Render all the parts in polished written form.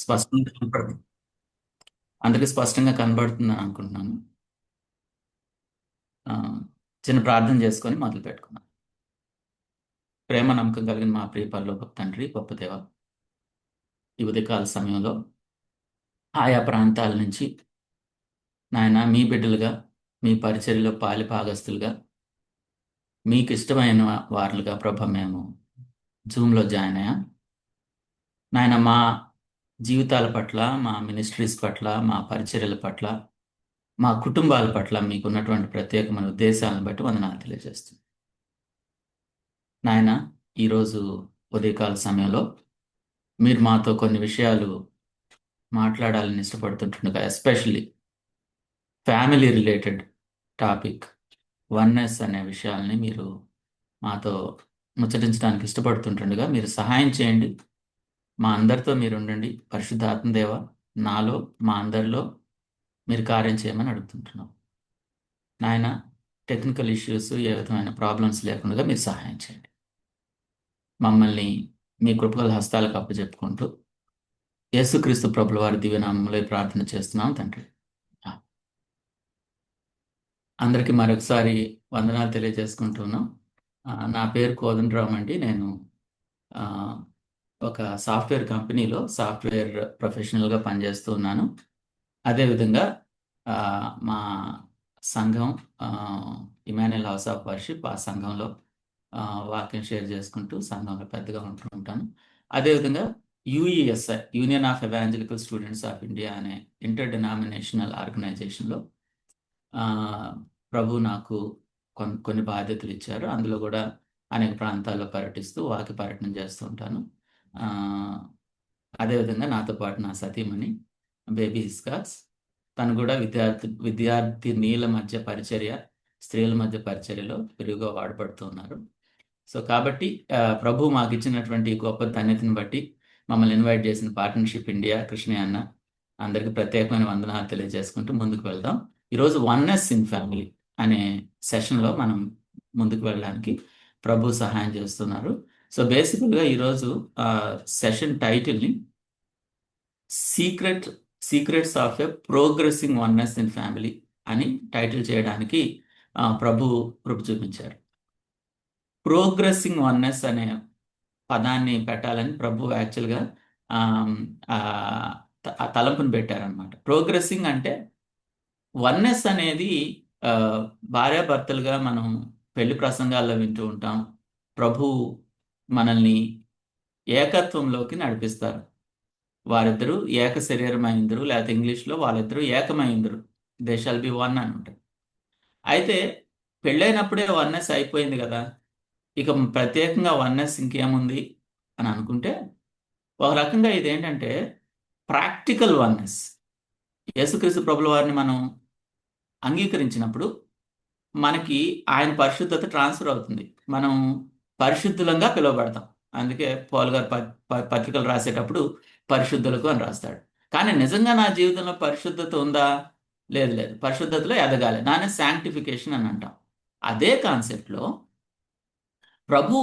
స్పష్టంగా కనపడుతుంది. అందరికి స్పష్టంగా కనబడుతుందని అనుకుంటున్నాను. ఆ, చిన్న ప్రార్థన చేసుకొని మొదలు పెట్టుకున్నాం. ప్రేమ నమ్మకం కలిగిన మా ప్రియ పరలోకపు తండ్రి, గొప్ప దేవ, ఈ ఉదయకాల సమయంలో ఆయా ప్రాంతాల నుంచి నాయన మీ బిడ్డలుగా, మీ పరిచర్యలో పాలి భాగస్తులుగా, మీకు ఇష్టమైన వారులుగా ప్రభ మేము జూమ్లో జాయిన్ అయ్యాం. నాయన మా జీవితాల పట్ల, మా మినిస్ట్రీస్ పట్ల, మా పరిచర్యల పట్ల, మా కుటుంబాల పట్ల మీకున్నటువంటి ప్రత్యేకమైన ఉద్దేశాలను బట్టి వందనాలు తెలియజేస్తుంది. నాయన ఈరోజు ఉదయకాల సమయంలో మీరు మాతో కొన్ని విషయాలు మాట్లాడాలని ఇష్టపడుతుంటుండగా, especially family related topic oneness అనే విషయాల్ని మీరు మాతో ముచ్చటించడానికి ఇష్టపడుతుంటుండగా మీరు సహాయం చేయండి. మా అందరితో మీరు ఉండండి. పరిశుద్ధ ఆత్మదేవ, నాలో మా అందరిలో మీరు కార్యం చేయమని అడుగుతుంటున్నాం. నాయన టెక్నికల్ ఇష్యూస్, ఏ విధమైన ప్రాబ్లమ్స్ లేకుండా మీరు సహాయం చేయండి. మమ్మల్ని మీ కృపగల హస్తాలకు అప్పచెప్పుకుంటూ యేసుక్రీస్తు ప్రభుల వారి దివ్యనామంలో ఈ ప్రార్థన చేస్తున్నాం తండ్రి. ఆ. అందరికీ మరొకసారి వందనాలు తెలియజేసుకుంటున్నాం. నా పేరు కోదండరామ్ అండి. నేను ఆ, ఒక సాఫ్ట్వేర్ కంపెనీలో సాఫ్ట్వేర్ ప్రొఫెషనల్గా పనిచేస్తూ ఉన్నాను. అదేవిధంగా ఆ, మా సంఘం ఇమాన్యుయల్ హౌస్ ఆఫ్ వర్షిప్, ఆ సంఘంలో వాక్యం షేర్ చేసుకుంటూ సంఘంలో పెద్దగా ఉంటూ ఉంటాను. అదేవిధంగా UESI, union of evangelical students of India అనే ఇంటర్ డినామినేషనల్ ఆర్గనైజేషన్లో ఆ, ప్రభు నాకు కొన్ని బాధ్యతలు ఇచ్చారు. అందులో కూడా అనేక ప్రాంతాల్లో పర్యటిస్తూ వాక్య పర్యటన చేస్తూ ఉంటాను. ఆ, అదేవిధంగా నాతో పాటు నా సతీమణి బేబీ హిస్కాక్స్, తను కూడా విద్యార్థినీల మధ్య పరిచర్య, స్త్రీల మధ్య పరిచర్యలో విరివిగా వాడబడుతూ ఉన్నారు. సో కాబట్టి ప్రభు మాకు ఇచ్చినటువంటి ఈ గొప్ప ధన్యతను బట్టి మమ్మల్ని ఇన్వైట్ చేసిన పార్ట్నర్షిప్ ఇండియా, కృష్ణయ్య అన్న, అందరికీ ప్రత్యేకమైన వందనాలు తెలియజేసుకుంటూ ముందుకు వెళ్దాం. ఈరోజు వన్నెస్ ఇన్ ఫ్యామిలీ అనే సెషన్లో మనం ముందుకు వెళ్ళడానికి ప్రభు సహాయం చేస్తున్నారు. సో బేసికల్గా ఈరోజు సెషన్ టైటిల్ని secrets of a progressing oneness in family అని టైటిల్ చేయడానికి ప్రభు కృప చూపించారు. ప్రోగ్రెసింగ్ వన్నెస్ అనే పదాన్ని పెట్టాలని ప్రభు యాక్చువల్గా ఆ తలంపును పెట్టారనమాట. ప్రోగ్రెసింగ్ అంటే వన్నెస్ అనేది భార్యాభర్తలుగా మనం పెళ్లి ప్రసంగాల్లో వింటూ ఉంటాం. ప్రభు మనల్ని ఏకత్వంలోకి నడిపిస్తారు. వారిద్దరూ ఏక శరీరమైందరు, లేకపోతే ఇంగ్లీష్లో వాళ్ళిద్దరూ ఏకమైందరు, దే షల్ బి వన్ అని ఉంటుంది. అయితే పెళ్ళైనప్పుడే వన్నెస్ అయిపోయింది కదా, ఇక ప్రత్యేకంగా వన్నెస్ ఇంకేముంది అని అనుకుంటే, ఒక రకంగా ఇదేంటంటే ప్రాక్టికల్ వన్నెస్. యేసుక్రీస్తు ప్రభుల వారిని మనం అంగీకరించినప్పుడు మనకి ఆయన పరిశుద్ధత ట్రాన్స్ఫర్ అవుతుంది. మనం పరిశుద్ధులంగా పిలువబడతాం. అందుకే పౌలు గారు పత్రికలు రాసేటప్పుడు పరిశుద్ధులకు అని రాస్తాడు. కానీ నిజంగా నా జీవితంలో పరిశుద్ధత ఉందా? లేదు లేదు. పరిశుద్ధతలో ఎదగాలి, దాన్ని శాంక్టిఫికేషన్ అని అంటాం. అదే కాన్సెప్ట్లో ప్రభు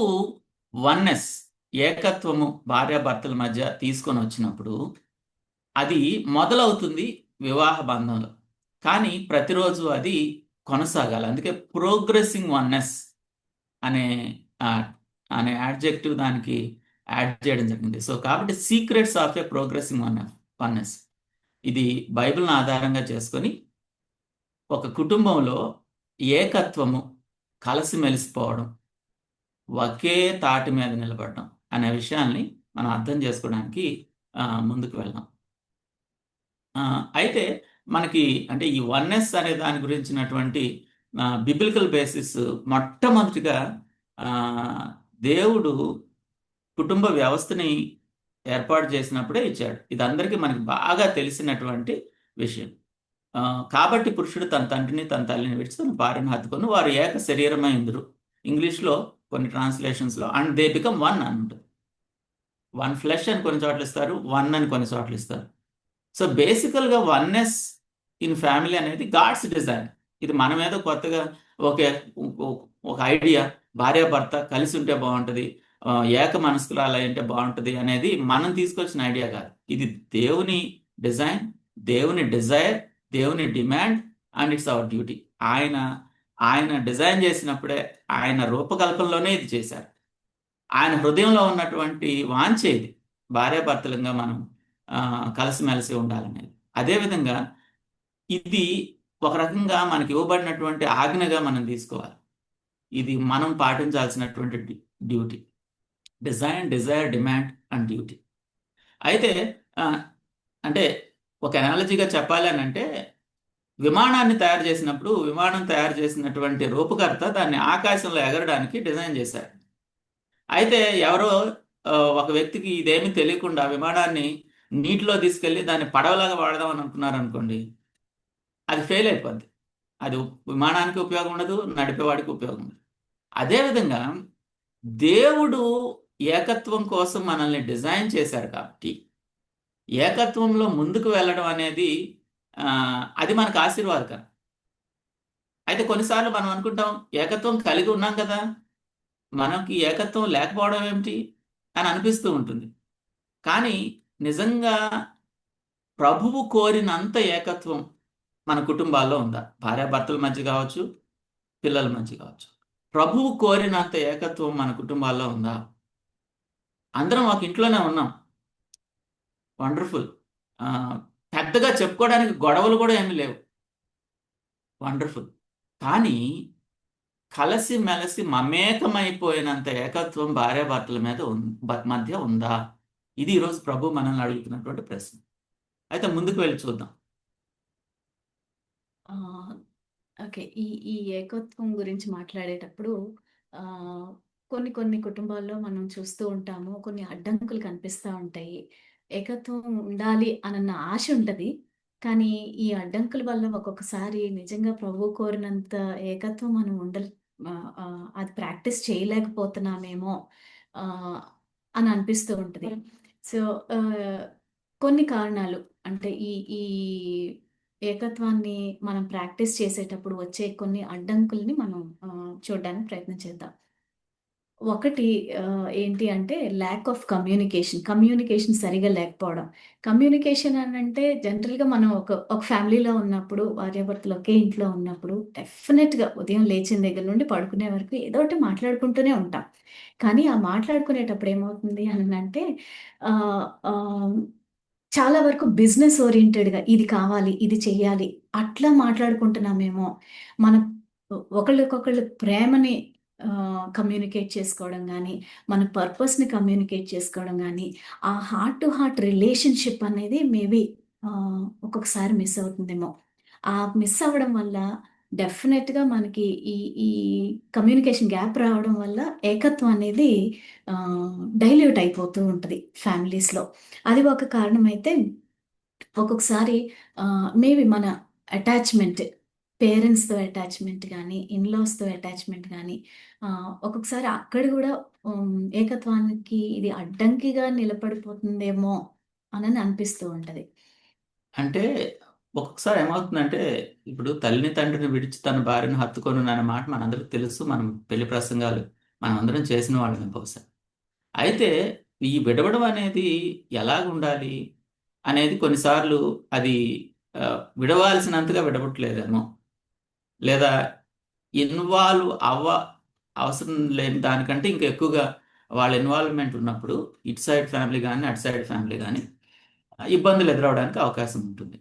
వన్నెస్, ఏకత్వము భార్యాభర్తల మధ్య తీసుకొని వచ్చినప్పుడు అది మొదలవుతుంది వివాహ బంధంలో. కానీ ప్రతిరోజు అది కొనసాగాలి. అందుకే ప్రోగ్రెసింగ్ వన్నెస్ అనే అనే యాడ్జెక్టివ్ దానికి యాడ్ చేయడం జరిగింది. సో కాబట్టి secrets of A progressing oneness, ఇది బైబిల్ని ఆధారంగా చేసుకొని ఒక కుటుంబంలో ఏకత్వము, కలిసిమెలిసిపోవడం, ఒకే తాటి మీద నిలబడడం అనే విషయాల్ని మనం అర్థం చేసుకోవడానికి ముందుకు వెళ్దాం. అయితే మనకి అంటే ఈ వన్నెస్ అనే దాని గురించినటువంటి బిబిలికల్ బేసిస్ మొట్టమొదటిగా దేవుడు కుటుంబ వ్యవస్థని ఏర్పాటు చేసినప్పుడే ఇచ్చాడు. ఇది అందరికీ మనకి బాగా తెలిసినటువంటి విషయం. కాబట్టి పురుషుడు తన తండ్రిని తన తల్లిని విడిచి తన భార్యను హత్తుకొని వారు ఏక శరీరమైందురు. ఇంగ్లీష్లో కొన్ని ట్రాన్స్లేషన్స్లో అండ్ దే బికమ్ వన్ అని ఉంటుంది. వన్ ఫ్లెష్ అని కొన్ని చోట్ల ఇస్తారు, వన్ అని కొన్ని చోట్ల ఇస్తారు. సో బేసికల్గా వన్నెస్ ఇన్ ఫ్యామిలీ అనేది గాడ్స్ డిజైన్. ఇది మన మీద కొత్తగా ఒక ఐడియా, భార్యాభర్త కలిసి ఉంటే బాగుంటుంది, ఏక మనస్కురాలు అయి ఉంటే బాగుంటుంది అనేది మనం తీసుకొచ్చిన ఐడియా కాదు. ఇది దేవుని డిజైన్, దేవుని డిజైర్, దేవుని demand, and it's our duty. ఆయన ఆయన డిజైన్ చేసినప్పుడే, ఆయన రూపకల్పనలోనే ఇది చేశారు. ఆయన హృదయంలో ఉన్నటువంటి వాంఛ ఇది, భార్యాభర్తలుగా మనం కలిసిమెలిసి ఉండాలనేది. అదేవిధంగా ఇది ఒక రకంగా మనకి ఇవ్వబడినటువంటి ఆజ్ఞగా మనం తీసుకోవాలి. ఇది మనం పాటించాల్సినటువంటి duty. Design, desire, demand and duty. అయితే ఆ, అంటే ఒక అనాలజీగా చెప్పాలి అని అంటే, విమానాన్ని తయారు చేసినప్పుడు విమానం తయారు చేసినటువంటి రూపకర్త దాన్ని ఆకాశంలో ఎగరడానికి డిజైన్ చేశారు. అయితే ఎవరో ఒక వ్యక్తికి ఇదేమీ తెలియకుండా విమానాన్ని నీటిలో తీసుకెళ్లి దాన్ని పడవలాగా వాడదాం అని అనుకున్నారు అనుకోండి, అది ఫెయిల్ అయిపోద్ది. అది విమానానికి ఉపయోగం ఉండదు, నడిపేవాడికి ఉపయోగం ఉండదు. అదేవిధంగా దేవుడు ఏకత్వం కోసం మనల్ని డిజైన్ చేశారు కాబట్టి, ఏకత్వంలో ముందుకు వెళ్ళడం అనేది అది మనకు ఆశీర్వాదకరం. అయితే కొన్నిసార్లు మనం అనుకుంటాం, ఏకత్వం కలిగి ఉన్నాం కదా, మనకి ఏకత్వం లేకపోవడం ఏమిటి అని అనిపిస్తూ ఉంటుంది. కానీ నిజంగా ప్రభువు కోరినంత ఏకత్వం మన కుటుంబాల్లో ఉందా? భార్యాభర్తల మధ్య కావచ్చు, పిల్లల మధ్య కావచ్చు. ప్రభువు కోరినంత ఏకత్వం మన కుటుంబాల్లో ఉందా? అందరం ఒక ఇంట్లోనే ఉన్నాం. వండర్ఫుల్. పెద్దగా చెప్పుకోవడానికి గొడవలు కూడా ఏమీ లేవు. వండర్ఫుల్. కానీ కలిసి మెలిసి మమేకమైపోయినంత ఏకత్వం భార్యాభర్తల మీద మధ్య ఉందా? ఇది ఈరోజు ప్రభు మనల్ని అడుగుతున్నటువంటి ప్రశ్న. అయితే ముందుకు వెళ్ళి చూద్దాం. ఓకే. ఈ ఈ ఏకత్వం గురించి మాట్లాడేటప్పుడు కొన్ని కొన్ని కుటుంబాల్లో మనం చూస్తూ ఉంటాము. కొన్ని అడ్డంకులు కనిపిస్తా ఉంటాయి. ఏకత్వం ఉండాలి అనన్న ఆశ ఉంటది. కానీ ఈ అడ్డంకుల వల్ల ఒక్కొక్కసారి నిజంగా ప్రభువు కోరినంత ఏకత్వం మనం అది ప్రాక్టీస్ చేయలేకపోతున్నామేమో ఆహ్, అని అనిపిస్తూ ఉంటది. సో, కొన్ని కారణాలు అంటే ఈ ఈ ఏకత్వాన్ని మనం ప్రాక్టీస్ చేసేటప్పుడు వచ్చే కొన్ని అడ్డంకుల్ని మనం చూడడానికి ప్రయత్నం చేద్దాం. ఒకటి ఏంటి అంటే ల్యాక్ ఆఫ్ కమ్యూనికేషన్. కమ్యూనికేషన్ సరిగ్గా లేకపోవడం. కమ్యూనికేషన్ అనంటే జనరల్‌గా మనం ఒక ఫ్యామిలీలో ఉన్నప్పుడు, భార్యాభర్తలు ఒకే ఇంట్లో ఉన్నప్పుడు డెఫినెట్‌గా ఉదయం లేచిన దగ్గర నుండి పడుకునే వరకు ఏదో ఒకటి మాట్లాడుకుంటూనే ఉంటాం. కానీ ఆ మాట్లాడుకునేటప్పుడు ఏమవుతుంది అనంటే ఆహ్, ఆహ్, చాలా వరకు బిజినెస్ ఓరియెంటెడ్‌గా ఇది కావాలి, ఇది చెయ్యాలి అట్లా మాట్లాడుకుంటున్నామేమో. మనం ఒకళ్ళకొకళ్ళు ప్రేమని కమ్యూనికేట్ చేసుకోవడం గానీ, మన పర్పస్‌ని కమ్యూనికేట్ చేసుకోవడం గానీ, ఆ హార్ట్ టు హార్ట్ రిలేషన్‌షిప్ అనేది మేబీ ఒక్కొక్కసారి మిస్ అవుతుందేమో. ఆ మిస్ అవ్వడం వల్ల డెఫినెట్‌గా మనకి ఈ ఈ కమ్యూనికేషన్ గ్యాప్ రావడం వల్ల ఏకత్వం అనేది డైల్యూట్ అయిపోతూ ఉంటది ఫ్యామిలీస్‌లో. అది ఒక కారణమైతే, ఒక్కొక్కసారి మేబీ మన అటాచ్‌మెంట్, పేరెంట్స్‌తో అటాచ్‌మెంట్ గానీ, ఇన్‌లాస్‌తో అటాచ్‌మెంట్ గానీ, ఒక్కొక్కసారి అక్కడ గూడా ఏకత్వానికి ఇది అడ్డంకిగా నిలబడిపోతుందేమో అనని అనిపిస్తూ ఉంటది. అంటే ఒక్కొక్కసారి ఏమవుతుందంటే, ఇప్పుడు తల్లిని తండ్రిని విడిచి తన భార్యను హత్తుకొనును అనే మాట మనందరికి తెలుసు. మనం పెళ్లి ప్రసంగాలు మనమందరం చేసిన వాళ్ళమే బహుశా. అయితే ఈ విడవడం అనేది ఎలాగుండాలి అనేది కొన్నిసార్లు అది విడవాల్సినంతగా విడవట్లేదేమో. లేదా ఇన్వాల్వ్ అవసరం లేని దానికంటే ఇంకా ఎక్కువగా వాళ్ళ ఇన్వాల్వ్‌మెంట్ ఉన్నప్పుడు ఇటు సైడ్ ఫ్యామిలీ గాని, అటు సైడ్ ఫ్యామిలీ గాని ఇబ్బందులు ఎదురవ్వడానికి అవకాశం ఉంటుంది.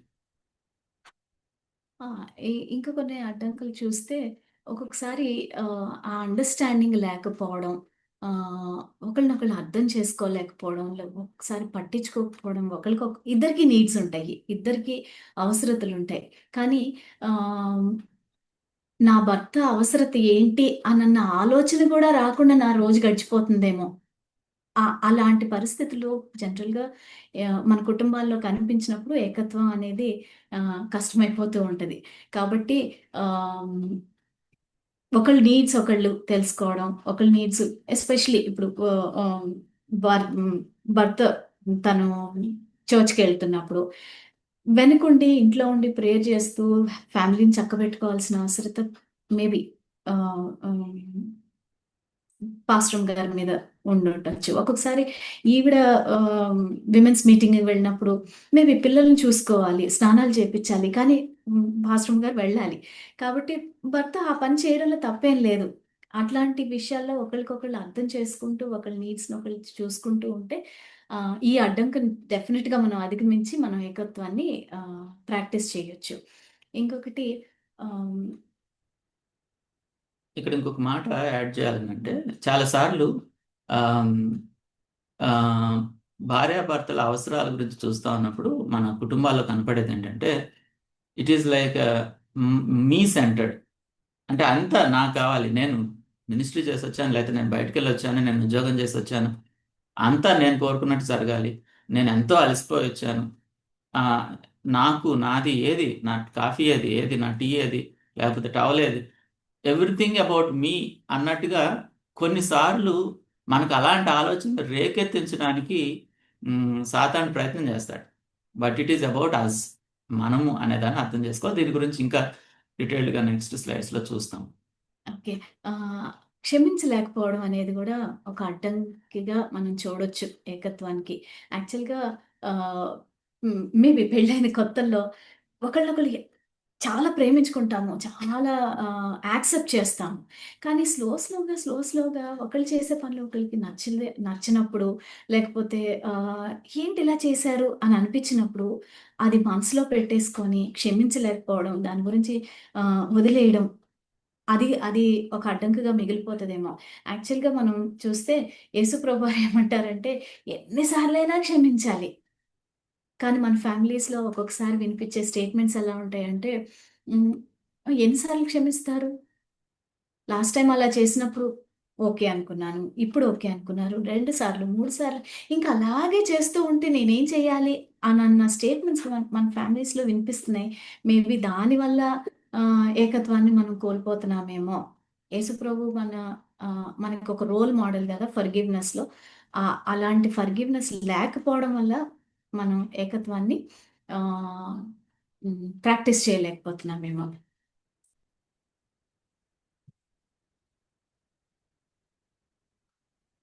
ఆ! ఇంకా కొన్ని అడ్డంకులు చూస్తే ఒక్కొక్కసారి ఆ అండర్‌స్టాండింగ్ లేకపోవడం, ఆహ్, ఒకళ్ళనొకళ్ళు అర్థం చేసుకోలేకపోవడం, ఒక్కొక్కసారి పట్టించుకోకపోవడం, ఇద్దరికీ నీడ్స్ ఉంటాయి. ఇద్దరికీ అవసరతలుంటాయి. కానీ ఆహ్, నా భర్త అవసరత ఏంటి అనన్న ఆలోచన కూడా రాకుండా నా రోజు గడిచిపోతుందేమో. అలాంటి పరిస్థితులు జనరల్‌గా మన కుటుంబాల్లో కనిపించినప్పుడు ఏకత్వం అనేది కష్టమైపోతూ ఉంటది. కాబట్టి ఆహ్, ఒకళ్ళ నీడ్స్ ఒకళ్ళు తెలుసుకోవడం, ఒకళ్ళ నీడ్స్ ఎస్పెషల్లీ ఇప్పుడు భర్త తను చర్చ్‌కెళ్తున్నప్పుడు వెనకుండి ఇంట్లో ఉండి ప్రేయర్ చేస్తూ ఫ్యామిలీని చక్కబెట్టుకోవాల్సిన అవసరత మేబీ ఆహ్, ఆహ్ పాస్టర్ గారి మీద ఉండుండొచ్చు. ఒక్కొక్కసారి ఈవిడ విమెన్స్ మీటింగ్‌కి వెళ్ళినప్పుడు మేబీ పిల్లల్ని చూసుకోవాలి, స్నానాలు చేపిచ్చాలి. కానీ పాస్టర్ గారు వెళ్ళాలి. కాబట్టి భర్త ఆ పని చేయడంలో తప్పేం లేదు. అట్లాంటి విషయాల్లో ఒకళ్ళకొకళ్ళు అర్థం చేసుకుంటూ, ఒకళ్ళ నీడ్స్‌ని ఒకళ్ళు చూసుకుంటూ ఉంటే ఈ అడ్డంకుని డెఫినిట్‌గా మనం అధిగమించి మనం ఏకత్వాన్ని ప్రాక్టీస్ చేయొచ్చు. ఇంకొకటి ఆహ్, ఇక్కడ ఇంకొక మాట యాడ్ చేయాలంటే చాలా సార్లు ఆమ్, ఆ, భార్యాభర్తల అవసరాల గురించి చూస్తా ఉన్నప్పుడు మన కుటుంబాల్లో కనపడేది ఏంటంటే it is like me centred. అంటే అంతా నాకు కావాలి, నేను మినిస్ట్రీ చేసి వచ్చాను, లేకపోతే నేను బయటకు వెళ్ళి వచ్చాను, నేను ఉద్యోగం చేసి వచ్చాను, అంతా నేను కోరుకున్నట్టు జరగాలి, నేను ఎంతో అలసిపోయి వచ్చాను, ఆ, నాకు నాది ఏది, నా కాఫీ ఏది, ఏది నా టీ ఏది, లేకపోతే టవల్ ఏది, ఎవ్రీథింగ్ అబౌట్ మీ అన్నట్టుగా కొన్నిసార్లు మనకు అలాంటి ఆలోచన రేకెత్తించడానికి సాతాను ప్రయత్నం చేస్తాడు. But it is about us, మనము అనేదాన్ని అర్థం చేసుకోవాలి. దీని గురించి ఇంకా డీటెయిల్డ్గా నెక్స్ట్ స్లైడ్స్లో చూస్తాం. ఓకే. క్షమించలేకపోవడం అనేది గూడా ఒక అడ్డంకిగా మనం చూడొచ్చు ఏకత్వానికి. యాక్చువల్‌గా ఆహ్, మేబీ పెళ్ళైన కొత్తల్లో ఒకళ్ళనొకళ్ళు చాలా ప్రేమించుకుంటాము. చాలా యాక్సెప్ట్ చేస్తాము. కానీ స్లోగా ఒకళ్ళు చేసే పనులు ఒకళ్ళకి నచ్చినప్పుడు లేకపోతే ఆహ్, ఏంటి ఇలా చేశారు అని అనిపించినప్పుడు అది మనసులో పెట్టేసుకొని క్షమించలేకపోవడం, దాని గురించి వదిలేయడం అది ఒక అడ్డంకిగా మిగిలిపోతదేమో. యాక్చువల్‌గా మనం చూస్తే యేసుప్రభువారు ఏమంటారంటే, ఎన్ని సార్లైనా క్షమించాలి. కానీ మన ఫ్యామిలీస్‌లో ఒక్కొక్కసారి వినిపించే స్టేట్మెంట్స్ ఎలా ఉంటాయంటే, హ్మ్. ఎన్ని సార్లు క్షమిస్తారు? లాస్ట్ టైమ్ అలా చేసినప్పుడు ఓకే అనుకున్నాను. ఇప్పుడు ఓకే అనుకున్నారు. 2 సార్లు, 3 సార్లు ఇంకా అలాగే చేస్తూ ఉంటే నేనేం చేయాలి? అనన్న స్టేట్మెంట్స్ మన ఫ్యామిలీస్‌లో వినిపిస్తున్నాయి. మేబీ దానివల్ల ఏకత్వాన్ని మనం కోల్పోతున్నామేమో. యేసుప్రభు మనకొక రోల్ మోడల్ గదా! ఫర్‌గివ్‌నెస్‌లో. అలాంటి ఫర్‌గివ్‌నెస్ లేకపోవడం వల్ల మనం ఏకత్వాన్ని ఆహ్, ప్రాక్టీస్ చేయలేకపోతున్నామేమో.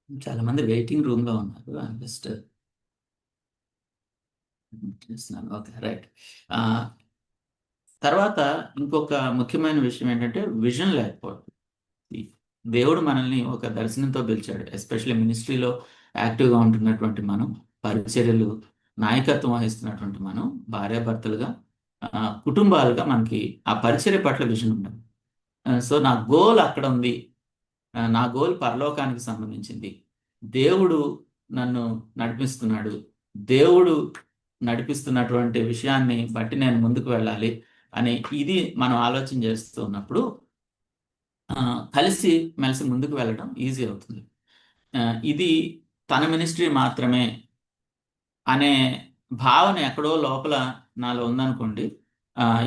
చాలా మంది వెయిటింగ్ రూమ్లో ఉన్నారు. జస్ట్ చేస్తున్నాను. Okay, right. తర్వాత ఇంకొక ముఖ్యమైన విషయం ఏంటంటే విజన్ లేకపోవడం. ఈ దేవుడు మనల్ని ఒక దర్శనంతో పిలిచాడు. ఎస్పెషల్లీ మినిస్ట్రీలో యాక్టివ్గా ఉంటున్నటువంటి మనం, పరిచర్యలు నాయకత్వం వహిస్తున్నటువంటి మనం, భార్యాభర్తలుగా, కుటుంబాలుగా మనకి ఆ పరిచర్య పట్ల విజన్ ఉండాలి. సో నా గోల్ అక్కడ ఉంది. నా గోల్ పరలోకానికి సంబంధించింది. దేవుడు నన్ను నడిపిస్తున్నాడు. దేవుడు నడిపిస్తున్నటువంటి విషయాన్ని బట్టి నేను ముందుకు వెళ్ళాలి అని ఇది మనం ఆలోచన చేస్తూ ఉన్నప్పుడు కలిసి మెలిసి ముందుకు వెళ్ళడం ఈజీ అవుతుంది. ఇది తన మినిస్ట్రీ మాత్రమే అనే భావన ఎక్కడో లోపల నాలో ఉందనుకోండి,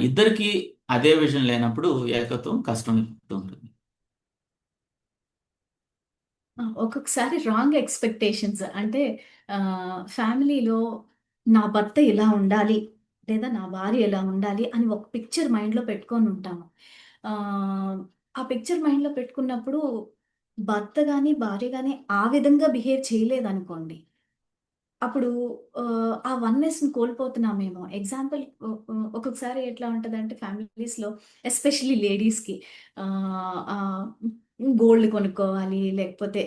ఇద్దరికీ అదే విజన్ లేనప్పుడు ఏకత్వం కష్టం ఉంటుంది. ఒక్కొక్కసారి రాంగ్ ఎక్స్‌పెక్టేషన్స్ అంటే ఫ్యామిలీలో నా భర్త ఇలా ఉండాలి, లేదా నా భార్య ఇలా ఉండాలి అని ఒక పిక్చర్ మైండ్‌లో పెట్టుకొనుంటాము. ఆహ్, ఆ పిక్చర్ మైండ్‌లో పెట్టుకున్నప్పుడు భర్త గాని, భార్య గాని ఆ విధంగా బిహేవ్ చేయలేదనుకోండి. అప్పుడు ఆ వన్‌నెస్‌ని కోల్పోతున్నామేమో. ఎగ్జాంపుల్ ఒక్కొక్కసారి ఎట్లా ఉంటదంటే ఫ్యామిలీస్‌లో ఎస్పెషల్లీ లేడీస్‌కి ఆహ్, ఆహ్, గోల్డ్ కొనుక్కోవాలి, లేకపోతే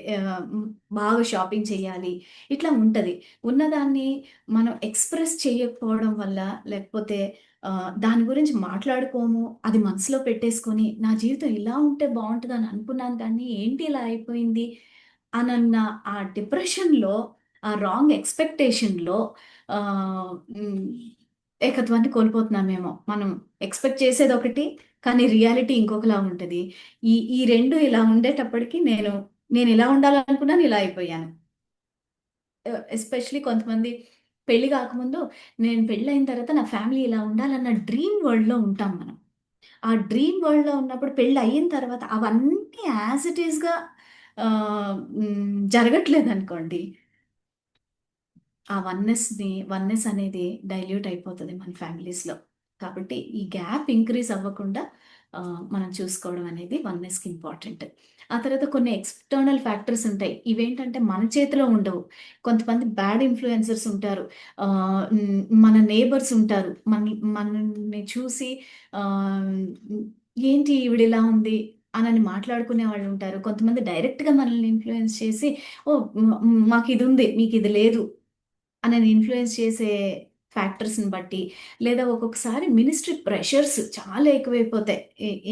బాగా షాపింగ్ చేయాలి. ఇట్లా ఉంటది. ఉన్నదాన్ని మనం ఎక్స్‌ప్రెస్ చేయకపోవడం వల్ల, లేకపోతే దాని గురించి మాట్లాడుకోము. అది మనసులో పెట్టేసుకొని, నా జీవితం ఇలా ఉంటే బావుంటదని అనుకున్నాను కానీ, ఏంటి ఇలా అయిపోయింది? అనన్న ఆ డిప్రెషన్‌లో ఆ రాంగ్ ఎక్స్‌పెక్టేషన్‌లో హ్మ్. ఏకత్వాన్ని కోల్పోతున్నామేమో. మనం ఎక్స్‌పెక్ట్ చేసేదొకటి, కానీ రియాలిటీ ఇంకొకలా ఉంటది. ఈ 2 ఇలా ఉండేటప్పటికి నేనిలా ఉండాలనుకున్నాను, ఇలా అయిపోయాను. ఎస్పెషల్లీ కొంతమంది పెళ్లి గాకముందు నేను పెళ్లయిన తర్వాత నా ఫ్యామిలీ ఇలా ఉండాలన్న డ్రీమ్ వరల్డ్‌లో ఉంటాం మనం. ఆ డ్రీమ్ వరల్డ్‌లో ఉన్నప్పుడు పెళ్లయిన తర్వాత అవన్నీ యాస్ ఇట్ ఈస్‌గా జరగట్లేదనుకోండి. ఆ వన్నెస్ అనేది డైల్యూట్ అయిపోతది మన ఫ్యామిలీస్‌లో. కాబట్టి ఈ గ్యాప్ ఇంక్రీజ్ అవ్వకుండా మనం చూసుకోవడం అనేది వన్నెస్‌కి ఇంపార్టెంట్. ఆ తర్వాత కొన్ని ఎక్స్‌టర్నల్ ఫ్యాక్టర్స్ ఉంటాయి. ఇవేంటంటే మన చేతిలో ఉండవు. కొంతమంది బ్యాడ్ ఇన్‌ఫ్లుయెన్సర్స్ ఉంటారు. మన నేబర్స్ ఉంటారు. మనల్ని చూసి ఆహ్, ఏంటి ఈవిడిలా ఉంది అనని మాట్లాడుకునే వాళ్ళుంటారు. కొంతమంది డైరెక్ట్‌గా మనల్ని ఇన్‌ఫ్లుయెన్స్ చేసి, ఓహ్! మాకిదుంది, మీకిది లేదు అనని ఇన్‌ఫ్లుయెన్స్ చేసే ఫ్యాక్టర్స్‌ని బట్టి, లేదా ఒక్కొక్కసారి మినిస్ట్రీ ప్రెషర్స్ చాలా ఎక్కువైపోతాయి.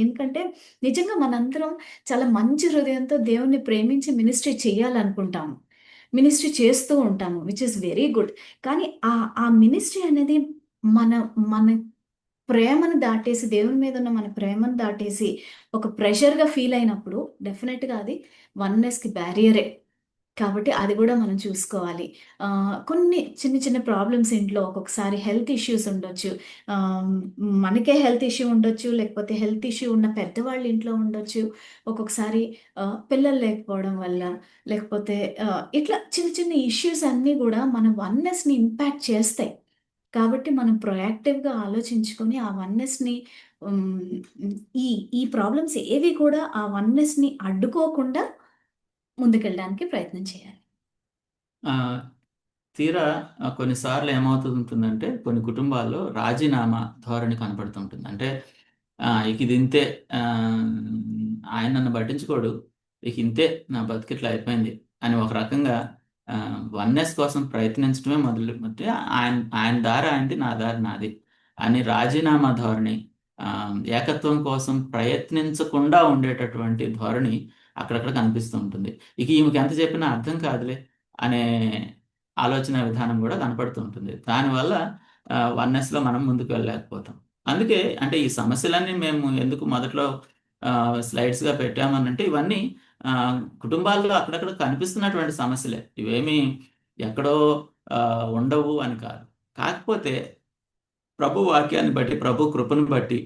ఎందుకంటే నిజంగా మనందరం చాలా మంచి హృదయంతో దేవుడిని ప్రేమించి మినిస్ట్రీ చేయాలనుకుంటాము. మినిస్ట్రీ చేస్తూ ఉంటాము. Which is very good. కానీ ఆ మినిస్ట్రీ అనేది మన మన ప్రేమను దాటేసి, దేవుని మీద ఉన్న మన ప్రేమను దాటేసి, ఒక ప్రెషర్‌గా ఫీల్ అయినప్పుడు డెఫినిట్‌గా అది వన్నెస్‌కి బ్యారియరే. కాబట్టి అది గూడా మనం చూసుకోవాలి. కొన్ని చిన్న చిన్న ప్రాబ్లమ్స్ ఇంట్లో ఒక్కొక్కసారి హెల్త్ ఇష్యూస్ ఉండొచ్చు. ఆహ్, మనకే హెల్త్ ఇష్యూ ఉండొచ్చు. లేకపోతే హెల్త్ ఇష్యూ ఉన్న పెద్దవాళ్ళ ఇంట్లో ఉండొచ్చు. ఒక్కొక్కసారి పిల్లలు లేకపోవడం వల్ల, లేకపోతే ఇట్లా చిన్న చిన్న ఇష్యూస్ అన్నీ గూడా మన వన్నెస్‌ని ఇంపాక్ట్ చేస్తాయి. కాబట్టి మనం ప్రొయాక్టివ్‌గా ఆలోచించుకొని ఆ వన్నెస్‌ని హ్మ్, ఈ ఈ ప్రాబ్లమ్స్ ఏవి కూడా ఆ వన్నెస్‌ని అడ్డుకోకుండా ముందుకెళ్ళడానికి ప్రయత్నం చేయాలి. ఆ, తీరా కొన్నిసార్లు ఏమవుతుంటుందంటే కొన్ని కుటుంబాల్లో రాజీనామా ధోరణి కనపడుతుంటుంది. అంటే ఇక ఇది ఇంతే, ఆ, ఆయన నన్ను పట్టించుకోడు, ఇక ఇంతే, నా బతికిట్లా అయిపోయింది అని ఒక రకంగా వన్నెస్ కోసం ప్రయత్నించడమే మొదలుపెట్టి ఆయన ఆయన దారి ఆయనది, నా దారి నాది అని రాజీనామా ధోరణి, ఆ, ఏకత్వం కోసం ప్రయత్నించకుండా ఉండేటటువంటి ధోరణి అక్కడక్కడ కనిపిస్తూ ఉంటుంది. ఇక ఈమెకి ఎంత చెప్పినా అర్థం కాదులే అనే ఆలోచన విధానం కూడా కనపడుతూ ఉంటుంది. దానివల్ల వన్నెస్లో మనం ముందుకు వెళ్ళలేకపోతాం. అందుకే అంటే ఈ సమస్యలన్నీ మేము ఎందుకు మొదట్లో స్లైడ్స్గా పెట్టామనంటే ఇవన్నీ ఆ, కుటుంబాల్లో అక్కడక్కడ కనిపిస్తున్నటువంటి సమస్యలే. ఇవేమి ఎక్కడో ఆ, ఉండవు అని కాదు. కాకపోతే ప్రభు వాక్యాన్ని బట్టి, ప్రభు కృపను బట్టి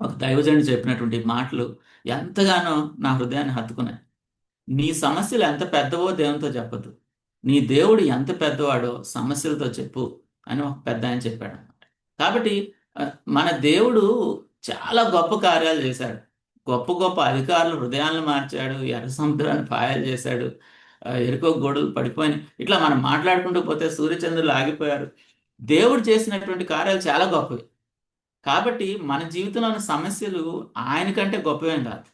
ఒక దైవజనుడు చెప్పినటువంటి మాటలు ఎంతగానో నా హృదయాన్ని హత్తుకున్నాయి. నీ సమస్యలు ఎంత పెద్దవో దేవునితో చెప్పొద్దు. నీ దేవుడు ఎంత పెద్దవాడో సమస్యలతో చెప్పు అని ఒక పెద్ద ఆయన చెప్పాడు. కాబట్టి మన దేవుడు చాలా గొప్ప కార్యాలు చేశాడు. గొప్ప గొప్ప అధికారులు హృదయాలను మార్చాడు. ఎర్ర సముద్రాన్ని పాయలు చేశాడు. ఎరుకో గోడలు పడిపోయినాయి. ఇట్లా మనం మాట్లాడుకుంటూ పోతే సూర్యచంద్రులు ఆగిపోయారు. దేవుడు చేసినటువంటి కార్యాలు చాలా గొప్పవి. కాబట్టి మన జీవితంలో ఉన్న సమస్యలు ఆయన కంటే గొప్పవేం కాదు.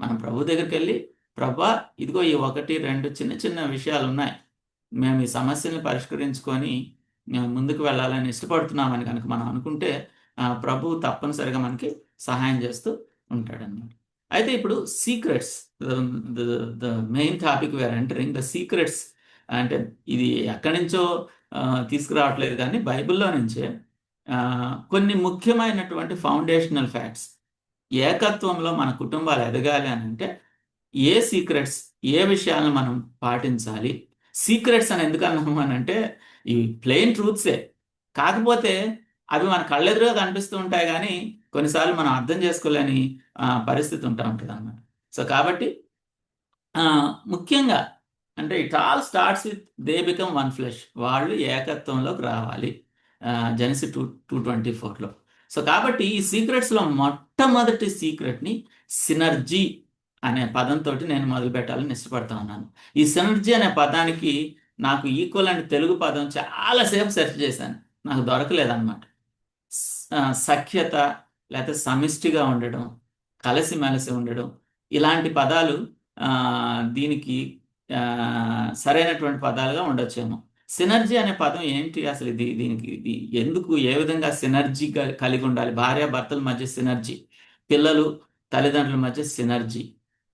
మనం ప్రభు దగ్గరికెళ్ళి, ప్రభా ఇదిగో ఈ 1, 2 చిన్న చిన్న విషయాలున్నాయి. మేము ఈ సమస్యల్ని పరిష్కరించుకొని ముందుకు వెళ్ళాలని ఇష్టపడుతున్నామని గనక మనం అనుకుంటే ప్రభువు తప్పనిసరిగా మనకి సహాయం చేస్తూ ఉంటాడనమాట. అయితే ఇప్పుడు secrets, the the main topic we are entering the secrets. అంటే ఇది ఎక్కడి నుంచో తీసుకురావట్లేదు కానీ బైబిల్‌లో నుంచే కొన్ని ముఖ్యమైనటువంటి ఫౌండేషనల్ ఫ్యాక్ట్స్. ఏకత్వంలో మన కుటుంబాలు ఎదగాలి అనంటే ఏ సీక్రెట్స్, ఏ విషయాలను మనం పాటించాలి? సీక్రెట్స్ అని ఎందుకన్నాము అనంటే, ఇవి ప్లెయిన్ ట్రూత్సే. కాకపోతే అవి మన కళ్ళెదురుగా కనిపిస్తూ ఉంటాయి గానీ, కొన్నిసార్లు మనం అర్థం చేసుకోలేని పరిస్థితి ఉంటదనమాట. సో, కాబట్టి ముఖ్యంగా అంటే it all starts with they become one flesh. వాళ్ళు ఏకత్వంలోకి రావాలి. జెనెసిస్ 2:24లో. సో, కాబట్టి ఈ సీక్రెట్స్‌లో మొట్టమొదటి సీక్రెట్‌ని సినర్జీ అనే పదంతోటి నేను మొదలుపెట్టాలని ఇష్టపడతా ఉన్నాను. ఈ సినర్జీ అనే పదానికి నాకు ఈక్వలెంట్ తెలుగు పదం చాలా సేపు సెర్చ్ చేశాను. నాకు దొరకలేదనమాట. సఖ్యత, లేతే సమిష్టిగా ఉండడం, కలిసిమెలిసి ఉండడం, ఇలాంటి పదాలు దీనికి సరైనటువంటి పదాలుగా ఉండొచ్చేమో. సినర్జీ అనే పదం ఏంటి అసలు? దీనికి ఎందుకు, ఏ విధంగా సినర్జీ కలిగి ఉండాలి? భార్యాభర్తల మధ్య సినర్జీ, పిల్లలు తల్లిదండ్రుల మధ్య సినర్జీ,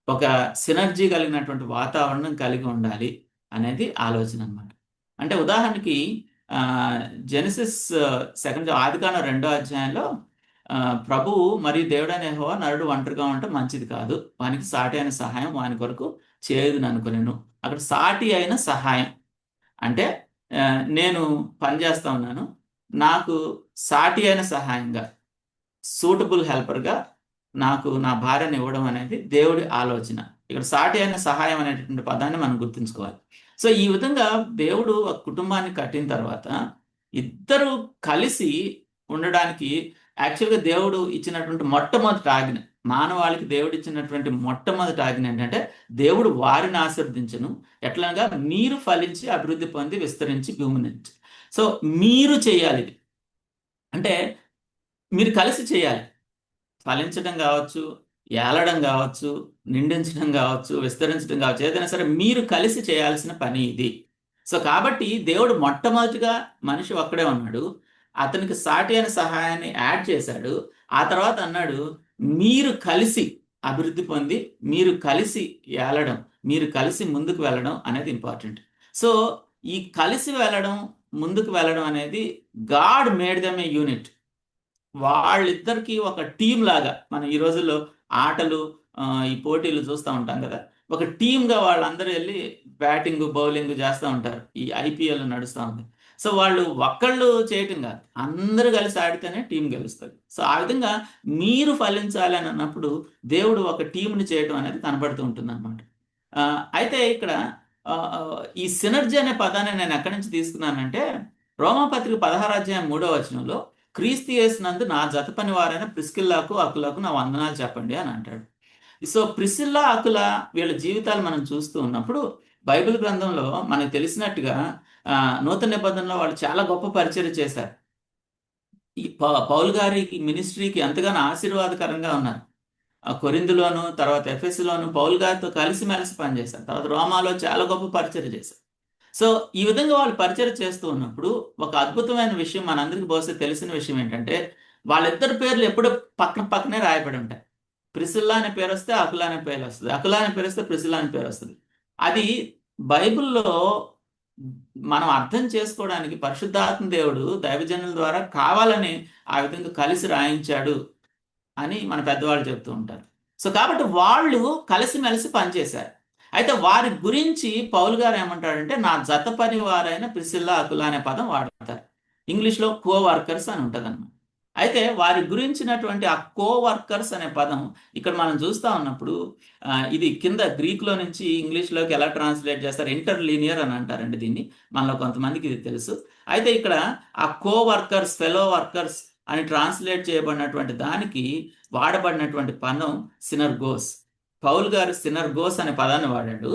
ఒక సినర్జీ కలిగినటువంటి వాతావరణం కలిగి ఉండాలి అనేది ఆలోచన అనమాట. అంటే ఉదాహరణకి జెనసిస్ సెకండ్ ఆదికాండం 2వ అధ్యాయంలో ప్రభువు మరియు దేవుడైన యెహోవా నరుడు ఒంటరిగా ఉండటం మంచిది కాదు, వానికి సాటి అయిన సహాయం వాని కొరకు చేయదును అనుకొనెను. అక్కడ సాటి అయిన సహాయం అంటే నేను పని చేస్తా ఉన్నాను, నాకు సాటి అయిన సహాయంగా, సూటబుల్ హెల్పర్గా నాకు నా భార్యను ఇవ్వడం అనేది దేవుడి ఆలోచన. ఇక్కడ సాటి అయిన సహాయం అనేటటువంటి పదాన్ని మనం గుర్తుంచుకోవాలి. సో ఈ విధంగా దేవుడు ఒక కుటుంబాన్ని కట్టిన తర్వాత ఇద్దరు కలిసి ఉండడానికి యాక్చువల్గా దేవుడు ఇచ్చినటువంటి మొట్టమొదటి ఆజ్ఞ, మానవాళికి దేవుడు ఇచ్చినటువంటి మొట్టమొదటి ఆజ్ఞ ఏంటంటే దేవుడు వారిని ఆశీర్వదించను ఎట్లాగా మీరు ఫలించి అభివృద్ధి పొంది విస్తరించి భూమి నుంచి. సో మీరు చేయాలి ఇది. అంటే మీరు కలిసి చేయాలి. ఫలించడం కావచ్చు, ఏలడం కావచ్చు, నిండించడం కావచ్చు, విస్తరించడం కావచ్చు, ఏదైనా సరే మీరు కలిసి చేయాల్సిన పని ఇది. సో కాబట్టి దేవుడు మొట్టమొదటిగా మనిషి ఒక్కడే ఉన్నాడు, అతనికి సాటి అయిన సహాయాన్ని యాడ్ చేశాడు. ఆ తర్వాత అన్నాడు మీరు కలిసి అభివృద్ధి పొంది, మీరు కలిసి ఏలడం, మీరు కలిసి ముందుకు వెళ్ళడం అనేది ఇంపార్టెంట్. సో ఈ కలిసి వెళ్ళడం, ముందుకు వెళ్ళడం అనేది గాడ్ మేడ్ దెమ్ ఏ యూనిట్. వాళ్ళిద్దరికి ఒక టీం లాగా మనం ఈ రోజుల్లో ఆటలు, ఈ పోటీలు చూస్తూ ఉంటాం కదా, ఒక టీంగా వాళ్ళందరూ వెళ్ళి బ్యాటింగ్ బౌలింగ్ చేస్తూ ఉంటారు. ఈ ఐపీఎల్ నడుస్తూ ఉంది. సో వాళ్ళు ఒక్కళ్ళు చేయటం కాదు, అందరూ కలిసి ఆడితేనే టీం గెలుస్తుంది. సో ఆ విధంగా మీరు ఫలించాలి అని అన్నప్పుడు దేవుడు ఒక టీంని చేయడం అనేది కనబడుతూ ఉంటుంది అనమాట. అయితే ఇక్కడ ఈ సినర్జీ అనే పదాన్ని నేను ఎక్కడి నుంచి తీసుకున్నానంటే, రోమాపత్రిక 16:3 క్రీస్తు యేసునందు నా జత పని వారైన ప్రిస్కిల్లాకు అకులకు నా వందనాలు చెప్పండి అని అంటాడు. సో ప్రిసిల్లా అకుల వీళ్ళ జీవితాలు మనం చూస్తూ ఉన్నప్పుడు బైబిల్ గ్రంథంలో మనకు తెలిసినట్టుగా నూతన నిబంధనలో వాళ్ళు చాలా గొప్ప పరిచయం చేశారు. ఈ పౌలు గారికి మినిస్ట్రీకి ఎంతగానో ఆశీర్వాదకరంగా ఉన్నారు. కొరింథులోను, తర్వాత ఎఫెసులోను పౌలు గారితో కలిసిమెలిసి పనిచేశారు. తర్వాత రోమాలో చాలా గొప్ప పరిచయం చేశారు. సో ఈ విధంగా వాళ్ళు పరిచయం చేస్తూ ఉన్నప్పుడు ఒక అద్భుతమైన విషయం మనందరికీ బహుశా తెలిసిన విషయం ఏంటంటే, వాళ్ళిద్దరి పేర్లు ఎప్పుడు పక్కన పక్కనే రాయబడి ఉంటాయి. ప్రిసిల్లా అనే పేరు వస్తే అకులా అనే పేరు వస్తుంది, అకులా అనే పేరు వస్తే ప్రిసిల్లా అనే పేరు వస్తుంది. అది బైబిల్లో మనం అర్థం చేసుకోవడానికి పరిశుద్ధాత్మ దేవుడు దైవజనుల ద్వారా కావాలని ఆ విధంగా కలిసి రాయించాడు అని మన పెద్దవాళ్ళు చెప్తూ ఉంటారు. సో కాబట్టి వాళ్ళు కలిసిమెలిసి పనిచేశారు. అయితే వారి గురించి పౌలు గారు ఏమంటాడంటే నా జత పని వారైన ప్రిసిల్లా అకులా అనే పదం వాడతారు. ఇంగ్లీష్లో కో వర్కర్స్ అని ఉంటుంది అన్నమాట. అయితే వారి గురించినటువంటి ఆ కో వర్కర్స్ అనే పదం ఇక్కడ మనం చూస్తూ ఉన్నప్పుడు ఇది కింద గ్రీక్లో నుంచి ఇంగ్లీష్లోకి ఎలా ట్రాన్స్లేట్ చేస్తారు, ఇంటర్లీనియర్ అని అంటారండి దీన్ని. మనలో కొంతమందికి ఇది తెలుసు. అయితే ఇక్కడ ఆ కో వర్కర్స్, ఫెలో వర్కర్స్ అని ట్రాన్స్లేట్ చేయబడినటువంటి దానికి వాడబడినటువంటి పదం సినర్గోస్. పౌల్ గారు సినర్గోస్ అనే పదాన్ని వాడాడు.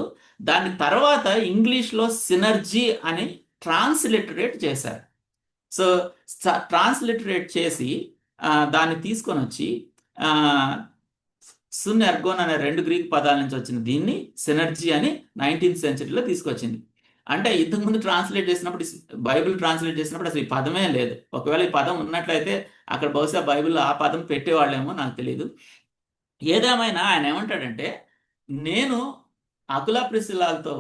దాని తర్వాత ఇంగ్లీష్లో సినర్జీ అని ట్రాన్స్లిటరేట్ చేశారు. సో ట్రాన్స్లిటరేట్ చేసి దాన్ని తీసుకొని వచ్చి సున్ ఎర్గోన్ అనే 2 గ్రీక్ పదాల నుంచి వచ్చిన దీన్ని సినర్జీ అని 19th సెంచరీలో తీసుకొచ్చింది. అంటే ఇంతకుముందు ట్రాన్స్లేట్ చేసినప్పుడు, బైబిల్ ట్రాన్స్లేట్ చేసినప్పుడు అసలు ఈ పదమే లేదు. ఒకవేళ ఈ పదం ఉన్నట్లయితే అక్కడ బహుశా బైబిల్లో ఆ పదం పెట్టేవాళ్ళేమో, నాకు తెలియదు. ఏదేమైనా ఆయన ఏమంటాడంటే, నేను అకులా ప్రిసిల్లాలతో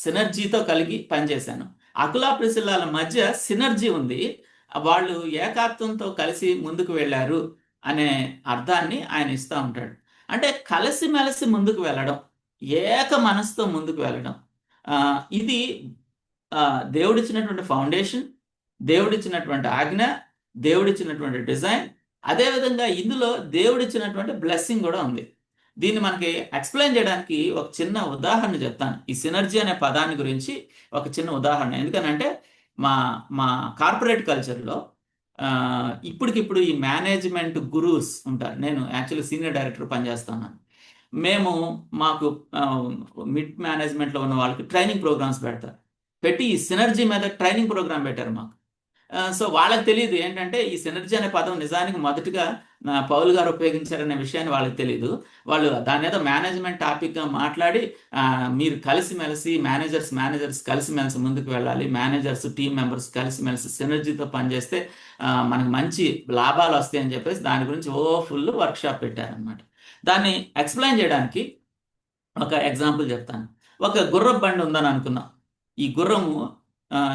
సినర్జీతో కలిగి పనిచేశాను. అకులా ప్రిసిల్లాల మధ్య సినర్జీ ఉంది, వాళ్ళు ఏకాత్వంతో కలిసి ముందుకు వెళ్ళారు అనే అర్థాన్ని ఆయన ఇస్తూ ఉంటాడు. అంటే కలిసిమెలిసి ముందుకు వెళ్ళడం, ఏక మనసుతో ముందుకు వెళ్ళడం, ఇది దేవుడిచ్చినటువంటి ఫౌండేషన్, దేవుడిచ్చినటువంటి ఆజ్ఞ, దేవుడిచ్చినటువంటి డిజైన్. అదేవిధంగా ఇందులో దేవుడిచ్చినటువంటి బ్లెస్సింగ్ కూడా ఉంది. దీన్ని మనకి ఎక్స్ప్లెయిన్ చేయడానికి ఒక చిన్న ఉదాహరణ చెప్తాను. ఈ సినర్జీ అనే పదాన్ని గురించి ఒక చిన్న ఉదాహరణ. ఎందుకనంటే మా మా కార్పొరేట్ కల్చర్లో ఇప్పటికిప్పుడు ఈ మేనేజ్మెంట్ గురూస్ ఉంటారు. నేను యాక్చువల్లీ సీనియర్ డైరెక్టర్ పనిచేస్తున్నాను. మాకు మిడ్ మేనేజ్మెంట్లో ఉన్న వాళ్ళకి ట్రైనింగ్ ప్రోగ్రామ్స్ పెడతారు. పెట్టి ఈ సినర్జీ మీద ట్రైనింగ్ ప్రోగ్రామ్ పెట్టారు మాకు. సో వాళ్ళకి తెలియదు ఏంటంటే ఈ సినర్జీ అనే పదం నిజానికి మొదటగా పౌలు గారు ఉపయోగించారనే విషయాన్ని వాళ్ళకి తెలియదు. వాళ్ళు దాని ఏదో మేనేజ్మెంట్ టాపిక్గా మాట్లాడి మీరు కలిసిమెలిసి మేనేజర్స్ కలిసిమెలిసి ముందుకు వెళ్ళాలి, మేనేజర్స్ టీమ్ మెంబర్స్ కలిసిమెలిసి సినర్జీతో పనిచేస్తే మనకు మంచి లాభాలు వస్తాయని చెప్పేసి దాని గురించి ఫుల్ వర్క్షాప్ పెట్టారనమాట. దాన్ని ఎక్స్ప్లెయిన్ చేయడానికి ఒక ఎగ్జాంపుల్ చెప్తాను. ఒక గుర్రపు బండి ఉందని అనుకుందాం. ఈ గుర్రము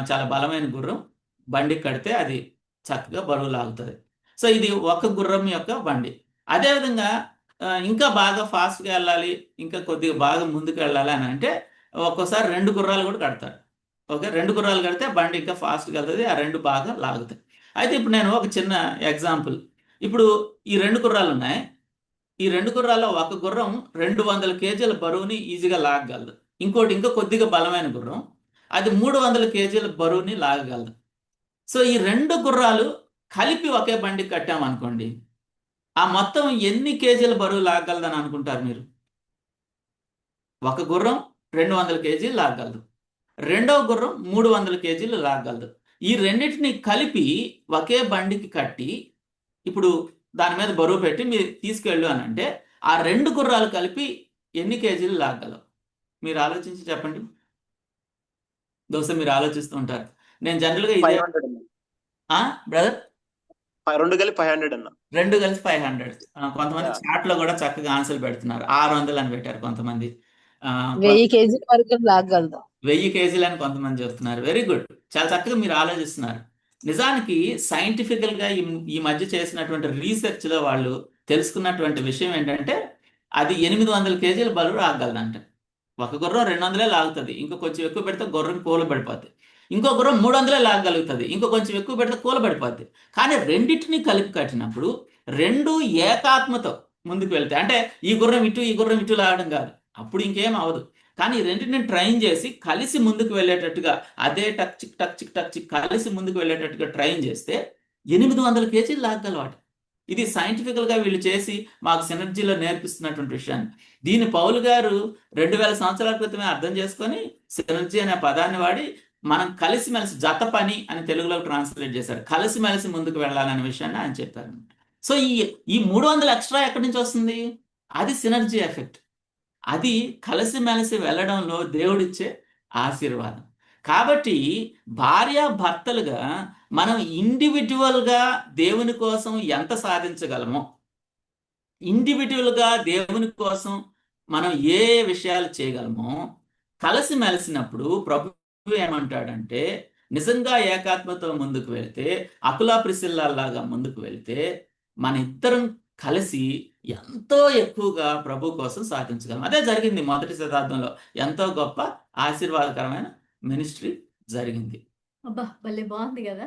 చాలా బలమైన గుర్రం, బండి కడితే అది చక్కగా బరువు లాగుతుంది. సో ఇది ఒక గుర్రం యొక్క బండి. అదేవిధంగా ఇంకా బాగా ఫాస్ట్గా వెళ్ళాలి, ఇంకా కొద్దిగా బాగా ముందుకు వెళ్ళాలి అని అంటే ఒక్కోసారి 2 గుర్రాలు కూడా కడతారు. ఓకే, 2 గుర్రాలు కడితే బండి ఇంకా ఫాస్ట్గా వెళ్తుంది, ఆ 2 బాగా లాగుతాయి. అయితే ఇప్పుడు నేను ఒక చిన్న ఎగ్జాంపుల్, ఇప్పుడు ఈ 2 గుర్రాలు ఉన్నాయి. ఈ 2 గుర్రాల్లో ఒక గుర్రం 200 కేజీల బరువుని ఈజీగా లాగగలదు. ఇంకోటి ఇంకా కొద్దిగా బలమైన గుర్రం, అది 300 కేజీల బరువుని లాగగలదు. సో ఈ 2 గుర్రాలు కలిపి ఒకే బండికి కట్టామనుకోండి, ఆ మొత్తం ఎన్ని కేజీల బరువు లాగలదని అనుకుంటారు మీరు? ఒక గుర్రం 200 కేజీలు లాగలదు, రెండవ గుర్రం 300 కేజీలు లాగలదు. ఈ రెండింటిని కలిపి ఒకే బండికి కట్టి ఇప్పుడు దాని మీద బరువు పెట్టి మీరు తీసుకెళ్ళు అని అంటే ఆ రెండు గుర్రాలు కలిపి ఎన్ని కేజీలు లాగలవు? మీరు ఆలోచించి చెప్పండి. బహుశా మీరు ఆలోచిస్తూ ఉంటారు. నేను జనరల్గా ఇదే 500 అన్న. బ్రదర్, 2 కలిపి 500 అన్న. రెండు కలిసి 500. కొంతమంది Yeah. చాట్ లో కూడా చక్కగా ఆన్సర్ పెడుతున్నారు. 600 అని పెట్టారు కొంతమంది. 1000 కేజీల వరకు లాగలదు. 1000 కేజీలు అని కొంతమంది చెప్తున్నారు. వెరీ గుడ్, చాలా చక్కగా మీరు ఆలోచిస్తున్నారు. నిజానికి సైంటిఫికల్ గా ఈ మధ్య చేసినటువంటి రీసెర్చ్ లో వాళ్ళు తెలుసుకున్నటువంటి విషయం ఏంటంటే అది 800 కేజీల బరువు రాగలదంట. ఒక గుర్రం 200 లాగుతుంది, ఇంకో కొంచెం ఎక్కువ పెడితే గుర్రం కూలబడిపోద్ది. ఇంకో గుర్రం 300 లాగలుగుతుంది, ఇంకో కొంచెం ఎక్కువ పెడితే కూలబడిపోద్ది. కానీ రెండింటిని కలిపి కట్టినప్పుడు రెండు ఏకాత్మతో ముందుకు వెళ్తాయి. అంటే ఈ గుర్రం ఇటు ఈ గుర్రం ఇటు లాగడం కాదు, అప్పుడు ఇంకేం అవదు. కానీ ఈ రెండింటిని ట్రైన్ చేసి కలిసి ముందుకు వెళ్ళేటట్టుగా, అదే టక్ చిక్ టక్ చిక్ టక్ చిక్ కలిసి ముందుకు వెళ్ళేటట్టుగా ట్రైన్ చేస్తే 800 కేజీలు లాగలవాడు. ఇది సైంటిఫికల్ గా వీళ్ళు చేసి మాకు సినర్జీలో నేర్పిస్తున్నటువంటి విషయాన్ని. దీన్ని పౌలు గారు 2000 సంవత్సరాల క్రితమే అర్థం చేసుకొని సినర్జీ అనే పదాన్ని వాడి మనం కలిసిమెలిసి, జత పని అని తెలుగులో ట్రాన్స్లేట్ చేశారు. కలిసిమెలిసి ముందుకు వెళ్ళాలనే విషయాన్ని ఆయన చెప్పారు. సో ఈ 300 ఎక్స్ట్రా ఎక్కడి నుంచి వస్తుంది? అది సినర్జీ ఎఫెక్ట్. అది కలిసిమెలిసి వెళ్ళడంలో దేవుడిచ్చే ఆశీర్వాదం. కాబట్టి భార్యాభర్తలుగా మనం ఇండివిజువల్గా దేవుని కోసం ఎంత సాధించగలమో, ఇండివిజువల్గా దేవుని కోసం మనం ఏ విషయాలు చేయగలమో, కలిసిమెలిసినప్పుడు ప్రభు ఏమంటాడంటే, నిజంగా ఏకాత్మతో ముందుకు వెళ్తే, అకులా ప్రిసిల్లాగా ముందుకు వెళ్తే మన ఇద్దరం కలిసి ఎంతో ఎక్కువగా ప్రభు కోసం సాధించగలం. అదే జరిగింది మొదటి శతాబ్దంలో. ఎంతో గొప్ప ఆశీర్వాదకరమైన మినిస్ట్రీ జరిగింది. అబ్బా! భలే బాగుంది కదా!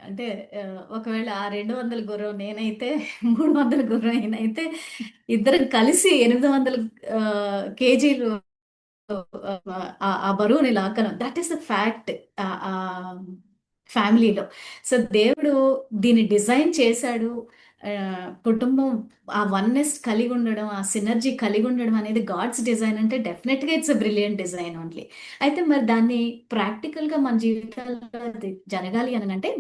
అంటే ఒకవేళ ఆ 200 గుర్రం నేనైతే, 300 గుర్రం ఈయనైతే, ఇద్దరం కలిసి 800 కేజీలు ఆ బరువుని లాక్కను. దట్ ఈస్ ద ఫ్యాక్ట్ ఫ్యామిలీలో. సో దేవుడు దీన్ని డిజైన్ చేశాడు. కుటుంబం ఆ వన్నెస్ కలిగి ఉండడం, ఆ సినర్జీ కలిగి ఉండడం అనేది గాడ్స్ డిజైన్. అంటే డెఫినెట్గా it's a brilliant design only. అయితే మరి దాన్ని ప్రాక్టికల్గా మన జీవితాల్లో అది జరగాలి అని అంటే,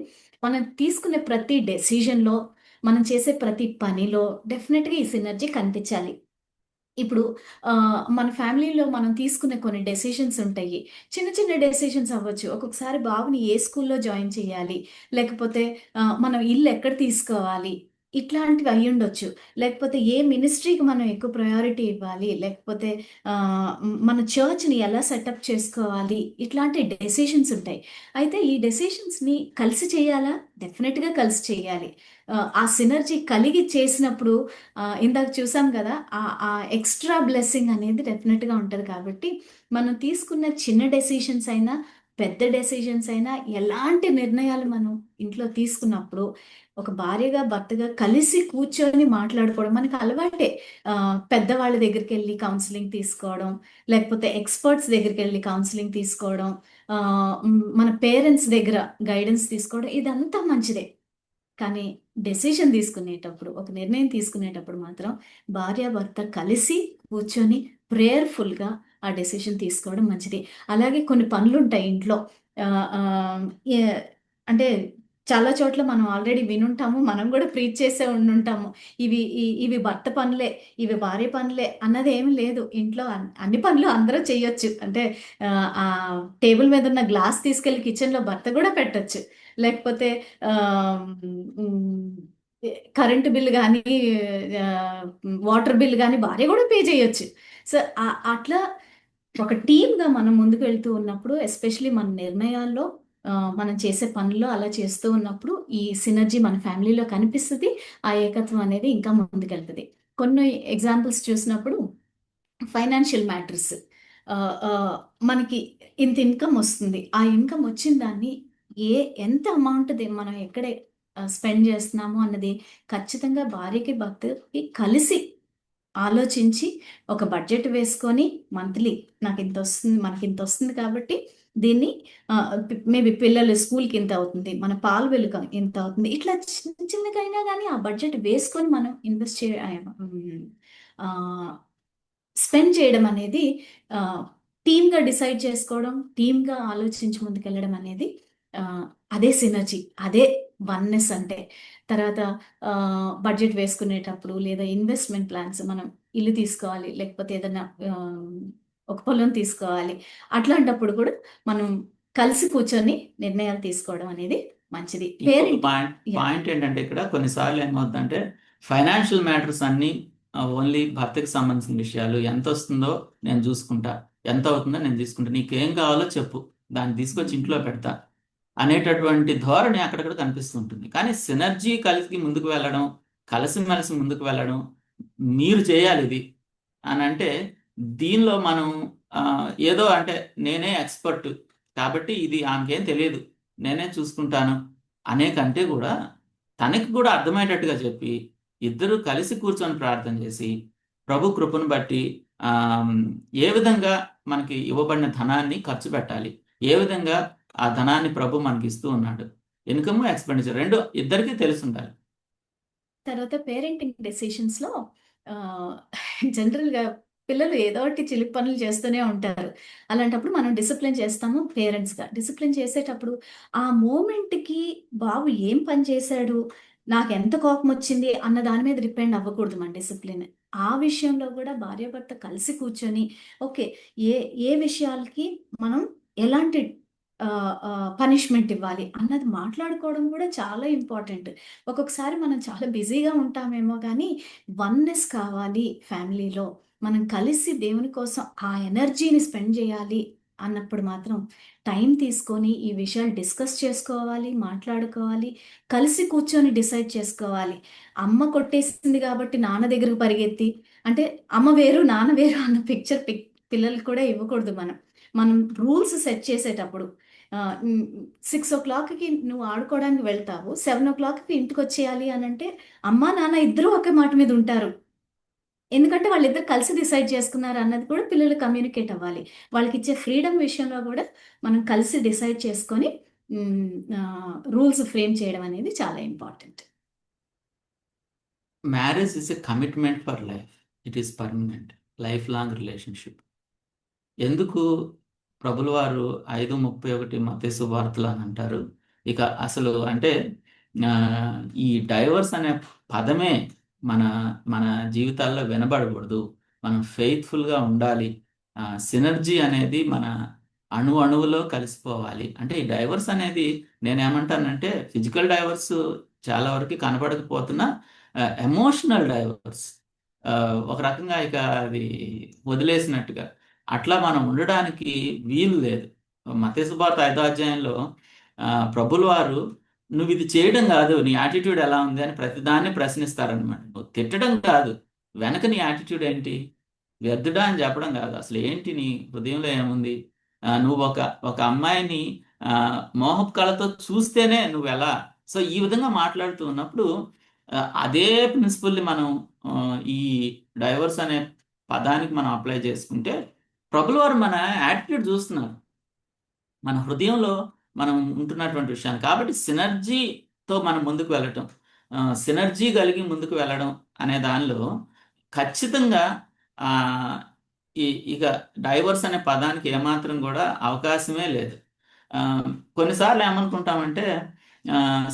మనం తీసుకునే ప్రతి డెసిజన్లో, మనం చేసే ప్రతి పనిలో డెఫినెట్గా ఈ సినర్జీ కనిపించాలి. ఇప్పుడు మన ఫ్యామిలీలో మనం తీసుకునే కొన్ని డెసిషన్స్ ఉంటాయి. చిన్న చిన్న డెసిషన్స్ అవ్వచ్చు. ఒక్కొక్కసారి బాబుని ఏ స్కూల్లో జాయిన్ చేయాలి, లేకపోతే మనం ఇల్లు ఎక్కడ తీసుకోవాలి, ఇట్లాంటివి అయ్యుండొచ్చు. లేకపోతే ఏ మినిస్ట్రీకి మనం ఎక్కువ ప్రయారిటీ ఇవ్వాలి, లేకపోతే మన చర్చ్‌ని ఎలా సెటప్ చేసుకోవాలి, ఇట్లాంటి డెసిషన్స్ ఉంటాయి. అయితే ఈ డెసిషన్స్‌ని కలిసి చేయాలా? డెఫినెట్‌గా కలిసి చేయాలి. ఆ సినర్జీ కలిగి చేసినప్పుడు ఇందాక చూసాం కదా! ఆ ఎక్స్‌ట్రా బ్లెస్సింగ్ అనేది డెఫినెట్‌గా ఉంటది. కాబట్టి మనం తీసుకున్న చిన్న డెసిషన్స్ అయినా, పెద్ద డెసిషన్స్ అయినా, ఎలాంటి నిర్ణయాలు మనం ఇంట్లో తీసుకున్నప్పుడు ఒక భార్యగా, భర్తగా కలిసి కూర్చొని మాట్లాడుకోవడం మనకు అలవాటే. పెద్దవాళ్ళ దగ్గరికెళ్ళి కౌన్సిలింగ్ తీసుకోవడం, లేకపోతే ఎక్స్‌పర్ట్స్ దగ్గరికెళ్ళి కౌన్సిలింగ్ తీసుకోవడం, మన పేరెంట్స్ దగ్గర గైడెన్స్ తీసుకోవడం, ఇదంతా మంచిదే. కానీ డెసిషన్ తీసుకునేటప్పుడు, ఒక నిర్ణయం తీసుకునేటప్పుడు మాత్రం భార్యాభర్త కలిసి కూర్చొని ప్రేయర్ఫుల్గా ఆ డెసిషన్ తీసుకోవడం మంచిది. అలాగే కొన్ని పనులుంటాయి ఇంట్లో. అంటే చాలా చోట్ల మనం ఆల్రెడీ వినుంటాము, మనం కూడా ప్రీచ్ చేసే ఉండుంటాము. ఇవి భర్త పనులే, ఇవి భార్య పనులే అన్నది ఏమి లేదు. ఇంట్లో అన్ని పనులు అందరూ చేయొచ్చు. అంటే ఆ టేబుల్ మీద ఉన్న గ్లాస్ తీసుకెళ్ళి కిచెన్లో భర్త కూడా పెట్టచ్చు. లేకపోతే కరెంటు బిల్ కానీ, వాటర్ బిల్ కానీ భార్య కూడా పే చేయొచ్చు. సో అట్లా ఒక టీమ్గా మనం ముందుకు వెళ్తూ ఉన్నప్పుడు, ఎస్పెషలీ మన నిర్ణయాల్లో, మనం చేసే పనుల్లో అలా చేస్తూ ఉన్నప్పుడు ఈ సినర్జీ మన ఫ్యామిలీలో కనిపిస్తుంది. ఆ ఏకత్వం అనేది ఇంకా ముందుకెళ్తుంది. కొన్ని ఎగ్జాంపుల్స్ చూసినప్పుడు ఫైనాన్షియల్ మ్యాటర్స్, మనకి ఇంత ఇన్కమ్ వస్తుంది, ఆ ఇన్కమ్ వచ్చిన దాన్ని ఎంత అమౌంట్ మనం ఎక్కడ స్పెండ్ చేస్తున్నాము అన్నది ఖచ్చితంగా భార్యకి భర్తకి కలిసి ఆలోచించి ఒక బడ్జెట్ వేసుకొని, మంత్లీ నాకు ఇంత వస్తుంది, మనకి ఇంత వస్తుంది కాబట్టి దీన్ని మేబీ పిల్లలు స్కూల్కి ఇంత అవుతుంది, మన పాలు వెలుక ఇంత అవుతుంది, ఇట్లా చిన్న చిన్నగా అయినా కానీ ఆ బడ్జెట్ వేసుకొని మనం ఇన్వెస్ట్ స్పెండ్ చేయడం అనేది టీమ్గా డిసైడ్ చేసుకోవడం, టీమ్గా ఆలోచించి ముందుకెళ్ళడం అనేది ఆ, అదే సినర్జీ, అదే వన్నెస్ అంటే. తర్వాత బడ్జెట్ వేసుకునేటప్పుడు లేదా ఇన్వెస్ట్మెంట్ ప్లాన్స్, మనం ఇల్లు తీసుకోవాలి లేకపోతే ఏదైనా ఒక పొలం తీసుకోవాలి, అట్లాంటప్పుడు కూడా మనం కలిసి కూర్చొని నిర్ణయాలు తీసుకోవడం అనేది మంచిది. ఇంకొక పేరెంట్ పాయింట్ ఏంటంటే ఇక్కడ కొన్నిసార్లు ఏమవుతుందంటే ఫైనాన్షియల్ మ్యాటర్స్ అన్ని ఓన్లీ భర్తకి సంబంధించిన విషయాలు, ఎంత వస్తుందో నేను చూసుకుంటా, ఎంత అవుతుందో నేను తీసుకుంటా, నీకేం కావాలో చెప్పు, దాన్ని తీసుకొచ్చి ఇంట్లో పెడతా అనేటటువంటి ధోరణి అక్కడక్కడ కనిపిస్తుంటుంది. కానీ సినర్జీ కలిసి ముందుకు వెళ్ళడం, కలిసిమెలిసి ముందుకు వెళ్ళడం, మీరు చేయాలి ఇది అని అంటే, దీనిలో మనం ఏదో అంటే నేనే ఎక్స్పర్ట్ కాబట్టి ఇది ఆమెకేం తెలియదు, నేనే చూసుకుంటాను అనే కంటే కూడా తనకి కూడా అర్థమయ్యేటట్టుగా చెప్పి ఇద్దరు కలిసి కూర్చొని ప్రార్థన చేసి ప్రభు కృపను బట్టి ఆ, ఏ విధంగా మనకి ఇవ్వబడిన ధనాన్ని ఖర్చు పెట్టాలి, ఏ విధంగా ఆ ధనాన్ని ప్రభు మనకి ఇస్తూ ఉన్నాడు, ఇన్కమ్ ఎక్స్పెండిచర్ రెండు ఇద్దరికీ తెలిసి ఉండాలి. తర్వాత పేరెంటింగ్ డెసిషన్స్లో జనరల్గా పిల్లలు ఏదో ఒకటి చిలిపి పనులు చేస్తూనే ఉంటారు. అలాంటప్పుడు మనం డిసిప్లిన్ చేస్తాము పేరెంట్స్గా. డిసిప్లిన్ చేసేటప్పుడు ఆ మూమెంట్కి బాబు ఏం పని చేశాడు, నాకు ఎంత కోపం వచ్చింది అన్న దాని మీద డిపెండ్ అవ్వకూడదు మన డిసిప్లిన్. ఆ విషయంలో కూడా భార్యాభర్త కలిసి కూర్చొని ఓకే, ఏ ఏ విషయాలకి మనం ఎలాంటి పనిష్మెంట్ ఇవ్వాలి అన్నది మాట్లాడుకోవడం కూడా చాలా ఇంపార్టెంట్. ఒక్కొక్కసారి మనం చాలా బిజీగా ఉంటామేమో కానీ వన్నెస్ కావాలి ఫ్యామిలీలో, మనం కలిసి దేవుని కోసం ఆ ఎనర్జీని స్పెండ్ చేయాలి అన్నప్పుడు మాత్రం టైం తీసుకొని ఈ విషయాలు డిస్కస్ చేసుకోవాలి, మాట్లాడుకోవాలి, కలిసి కూర్చొని డిసైడ్ చేసుకోవాలి. అమ్మ కొట్టేసింది కాబట్టి నాన్న దగ్గరకు పరిగెత్తి, అంటే అమ్మ వేరు నాన్న వేరు అన్న పిల్లలకు కూడా ఇవ్వకూడదు. మనం రూల్స్ సెట్ చేసేటప్పుడు 6 o'clockకి నువ్వు ఆడుకోవడానికి వెళ్తావు, 7 o'clockకి ఇంటికి వచ్చేయాలి అని అంటే అమ్మా నాన్న ఇద్దరూ ఒకే మాట మీద ఉంటారు. ఎందుకంటే వాళ్ళిద్దరు కలిసి డిసైడ్ చేసుకున్నారు అన్నది కూడా పిల్లలు కమ్యూనికేట్ అవ్వాలి. వాళ్ళకి ఇచ్చే ఫ్రీడమ్ విషయంలో కూడా మనం కలిసి డిసైడ్ చేసుకొని రూల్స్ ఫ్రేమ్ చేయడం అనేది చాలా important. Marriage is a commitment for life, it is permanent, life long relationship. ఎందుకు ప్రభుల వారు 5:31 మత్తయి సువార్తలు అని అంటారు. ఇక అసలు అంటే ఈ డైవర్స్ అనే పదమే మన మన జీవితాల్లో వినబడకూడదు. మనం ఫెయిత్ఫుల్గా ఉండాలి. సినర్జీ అనేది మన అణువులో కలిసిపోవాలి. అంటే ఈ డైవర్స్ అనేది నేనేమంటానంటే ఫిజికల్ డైవర్స్ చాలా వరకు కనపడకపోతున్నా ఎమోషనల్ డైవర్స్ ఒక రకంగా ఇక అది వదిలేసినట్టుగా అట్లా మనం ఉండడానికి వీలు లేదు. మత్తయి సువార్త 5వ అధ్యాయంలో ప్రభుల వారు నువ్వు ఇది చేయడం కాదు, నీ యాటిట్యూడ్ ఎలా ఉంది అని ప్రతిదాన్ని ప్రశ్నిస్తారనమాట. నువ్వు తిట్టడం కాదు, వెనక నీ యాటిట్యూడ్ ఏంటి, వ్యర్థుడా అని చెప్పడం కాదు, అసలు ఏంటి నీ హృదయంలో ఏముంది, నువ్వు ఒక అమ్మాయిని మోహపు కళతో చూస్తేనే నువ్వు ఎలా. సో ఈ విధంగా మాట్లాడుతూ ఉన్నప్పుడు అదే ప్రిన్సిపల్ని మనం ఈ డైవర్స్ అనే పదానికి మనం అప్లై చేసుకుంటే ప్రభుల వారు మన యాటిట్యూడ్ చూస్తున్నారు, మన హృదయంలో మనం ఉంటున్నటువంటి విషయాన్ని. కాబట్టి సినర్జీతో మనం ముందుకు వెళ్ళటం, సినర్జీ కలిగి ముందుకు వెళ్ళడం అనే దానిలో ఖచ్చితంగా ఇక డైవర్స్ అనే పదానికి ఏమాత్రం కూడా అవకాశమే లేదు. కొన్నిసార్లు ఏమనుకుంటామంటే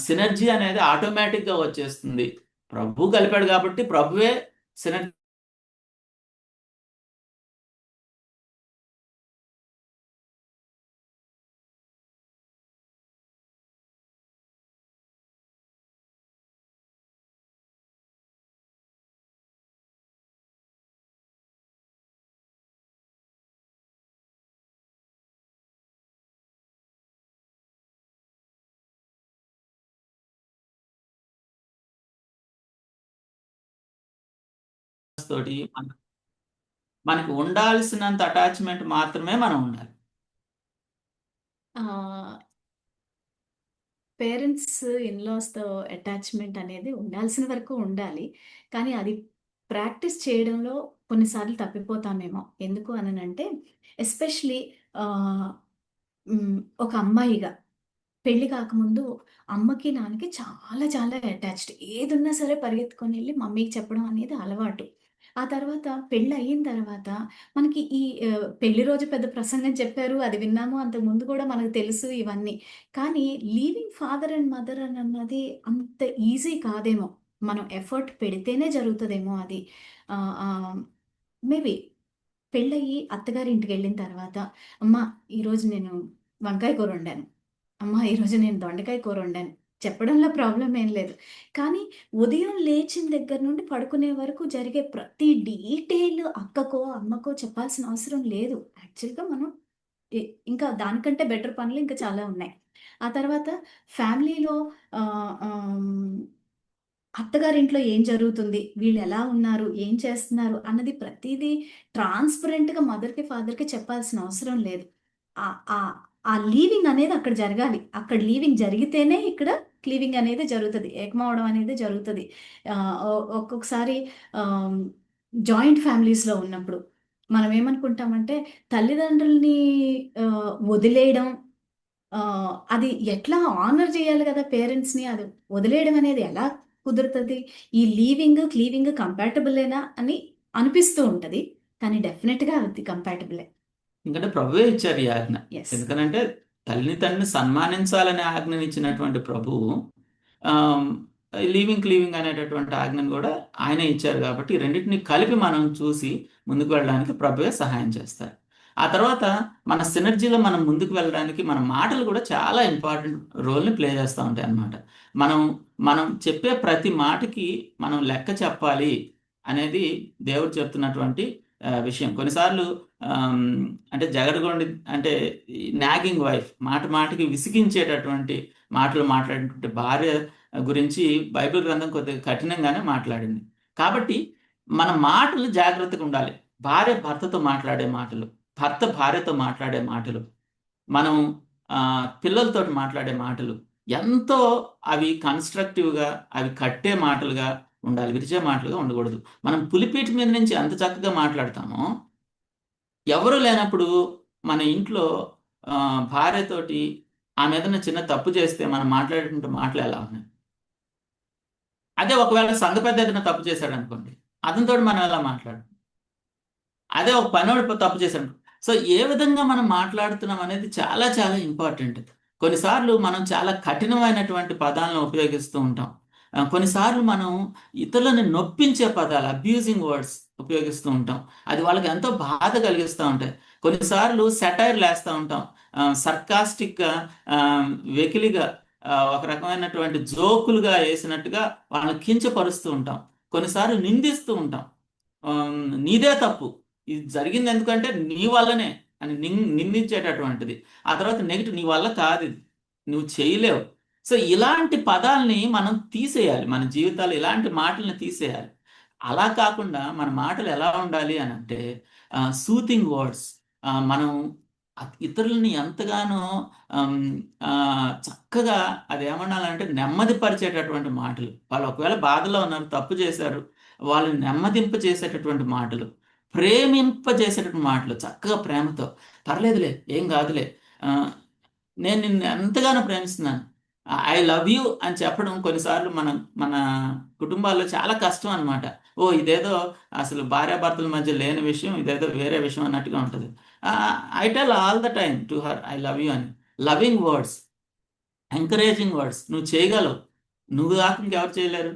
సినర్జీ అనేది ఆటోమేటిక్గా వచ్చేస్తుంది, ప్రభు కలిపాడు కాబట్టి ప్రభువే సినర్జీ తోటి మనకి ఉండాల్సినంత అటాచ్మెంట్ మాత్రమే మనం ఉండాలి. పేరెంట్స్ ఇన్లాస్తో అటాచ్మెంట్ అనేది ఉండాల్సిన వరకు ఉండాలి, కానీ అది ప్రాక్టీస్ చేయడంలో కొన్నిసార్లు తప్పిపోతామేమో. ఎందుకు అనంటే ఎస్పెషలీ ఒక అమ్మాయిగా పెళ్లి కాకముందు అమ్మకి, నాన్నకి చాలా చాలా అటాచ్డ్. ఏదున్నా సరే పరిగెత్తుకొని ఎళ్లి మమ్మీకి చెప్పడం అనేది అలవాటు. ఆ తర్వాత పెళ్లయిన తర్వాత మనకి ఈ పెళ్లి రోజు పెద్ద ప్రసంగం చెప్పారు. అది విన్నాము. అంతకుముందు కూడా మనకు తెలుసు ఇవన్నీ. కానీ లీవింగ్ ఫాదర్ అండ్ మదర్ అని అన్నది అంత ఈజీ కాదేమో! మనం ఎఫర్ట్ పెడితేనే జరుగుతదేమో అది. ఆహ్, ఆహ్, మేబీ పెళ్ళయ్యి అత్తగారింటికెళ్ళిన తర్వాత, అమ్మా ఈరోజు నేను వంకాయ కూర వండాను. అమ్మా ఈరోజు నేను దొండకాయ కూర వండాను. చెప్పడంలో ప్రాబ్లమ్ ఏం లేదు. కానీ ఉదయం లేచిన దగ్గర నుండి పడుకునే వరకు జరిగే ప్రతి డీటెయిల్ అక్కకో, అమ్మకో చెప్పాల్సిన అవసరం లేదు. యాక్చువల్‌గా మనం ఎ ఇంకా దానికంటే బెటర్ పనులు ఇంకా చాలా ఉన్నాయి. ఆ తర్వాత ఫ్యామిలీలో ఆహ్, ఆహ్, అత్తగారింట్లో ఏం జరుగుతుంది? వీళ్ళెలా ఉన్నారు? ఏం చేస్తున్నారు? అన్నది ప్రతీదీ ట్రాన్స్‌పరెంట్‌గా మదర్‌కి, ఫాదర్‌కి చెప్పాల్సిన అవసరం లేదు. ఆహ్, ఆహ్, ఆ లీవింగ్ అనేది అక్కడ జరగాలి. అక్కడ లీవింగ్ జరిగితేనే ఇక్కడ క్లీవింగ్ అనేది జరుగుతది. ఏకమవ్వడం అనేది జరుగుతది. ఒక్కొక్కసారి ఆహ్, జాయింట్ ఫ్యామిలీస్‌లో ఉన్నప్పుడు మనం ఏమనుకుంటామంటే తల్లిదండ్రుల్ని వదిలేయడం అది ఎట్లా హానర్ చేయాలి గదా! పేరెంట్స్‌ని. అది వదిలేయడం అనేది ఎలా కుదురుతది? ఈ లీవింగ్, క్లీవింగ్ కంపాటబులేనా అని అనిపిస్తూ ఉంటది. కానీ డెఫినిట్‌గా అది కంపాటబులే. ఎందుకంటే ప్రభువే ఇచ్చారు ఈ ఆజ్ఞ. యెస్. ఎందుకనంటే తల్లిని తండ్రిని సన్మానించాలనే ఆజ్ఞనిచ్చినటువంటి ప్రభువు ఆహ్, లీవింగ్, క్లీవింగ్ అనేటటువంటి ఆజ్ఞను గూడా ఆయనే ఇచ్చారు గాబట్టి, ఈ రెండిటిని కలిపి మనం చూసి ముందుకు వెళ్ళడానికి ప్రభువే సహాయం చేస్తారు. ఆ తర్వాత మన సినర్జీలో మనం ముందుకు వెళ్ళడానికి మన మాటలు గూడా చాలా ఇంపార్టెంట్ రోల్‌ని ప్లే చేస్తా ఉంటాయన్నమాట. మనం మనం చెప్పే ప్రతి మాటకి మనం లెక్క చెప్పాలి అనేది దేవుడు చెప్తున్నటువంటి విషయం. కొన్నిసార్లు ఆహ్, అంటే జగడగొండి అంటే నాగింగ్ వైఫ్ మాట మాటకి విసిగించేటటువంటి మాటలు మాట్లాడినటువంటి భార్య గురించి బైబిల్ గ్రంథం కొద్దిగా కఠినంగానే మాట్లాడింది. కాబట్టి మన మాటలు జాగ్రత్తగా ఉండాలి. భార్య భర్తతో మాట్లాడే మాటలు, భర్త భార్యతో మాట్లాడే మాటలు, మనం పిల్లలతోటి మాట్లాడే మాటలు ఎంతో అవి కన్‌స్ట్రక్టివ్‌గా, అవి కట్టే మాటలుగా ఉండాలి. విరిచే మాటలుగా ఉండకూడదు. మనం పులిపీట మీద నుంచి ఎంత చక్కగా మాట్లాడతామో, ఎవరు లేనప్పుడు మన ఇంట్లో భార్యతోటి ఆమె ఏదైనా చిన్న తప్పు చేస్తే మనం మాట్లాడేటువంటి మాటలు ఎలా ఉన్నాయి? అదే ఒకవేళ సంఘ పెద్ద ఏదైనా తప్పు చేశాడనుకోండి, అతనితోటి మనం ఎలా మాట్లాడతాం? అదే ఒక పనోడు తప్పు చేశాడు. సో, ఏ విధంగా మనం మాట్లాడుతున్నాం అనేది చాలా చాలా ఇంపార్టెంట్. కొన్నిసార్లు మనం చాలా కఠినమైనటువంటి పదాలను ఉపయోగిస్తూ ఉంటాం. కొన్నిసార్లు మనం ఇతరులని నొప్పించే పదాలు అబ్యూజింగ్ వర్డ్స్ ఉపయోగిస్తూ ఉంటాం. అది వాళ్ళకి ఎంతో బాధ కలిగిస్తా ఉంటాయి. కొన్నిసార్లు సెటైర్‌లేస్తా ఉంటాం. సర్కాస్టిక్‌గా వెకిలిగా ఒక రకమైనటువంటి జోకులుగా ఏసినట్టుగా వాళ్ళని కించపరుస్తూ ఉంటాం. కొన్నిసార్లు నిందిస్తూ ఉంటాం. నీదే తప్పు. ఇది జరిగింది ఎందుకంటే నీ వల్లనే అని నిందించేటటువంటిది. ఆ తర్వాత నెగెటివ్ నీ వల్ల కాదిది. నువ్వు చేయలేవు. సో, ఇలాంటి పదాల్ని మనం తీసేయాలి. మన జీవితాల్లో ఇలాంటి మాటల్ని తీసేయాలి. అలా కాకుండా మన మాటలు ఎలా ఉండాలి అనంటే సూతింగ్ వర్డ్స్ మనం ఇతరులని ఎంతగానో ఆహ్, చక్కగా అదేమనాలంటే నెమ్మదిపరిచేటటువంటి మాటలు. వాళ్ళు ఒకవేళ బాధలో ఉన్నారు, తప్పు చేశారు. వాళ్ళని నెమ్మదింపజేసేటటువంటి మాటలు. ప్రేమింపజేసేటటువంటి మాటలు చక్కగా ప్రేమతో. "పర్లేదులే, ఏం గాదులే. ఆహ్, నేను నిన్ను ఎంతగానో ప్రేమిస్తున్నాను. ఐ లవ్ యూ" అని చెప్పడం కొన్నిసార్లు మన కుటుంబాల్లో చాలా కష్టం అనమాట. ఇదేదో అసలు భార్యాభర్తల మధ్య లేని విషయం, ఇదేదో వేరే విషయం అన్నట్టుగా ఉంటది. I tell all the time to her I love you అని. Loving words, encouraging words. నువ్వు చేయగలవు. నువ్వు కాక ఇంకెవరు చేయలేరు.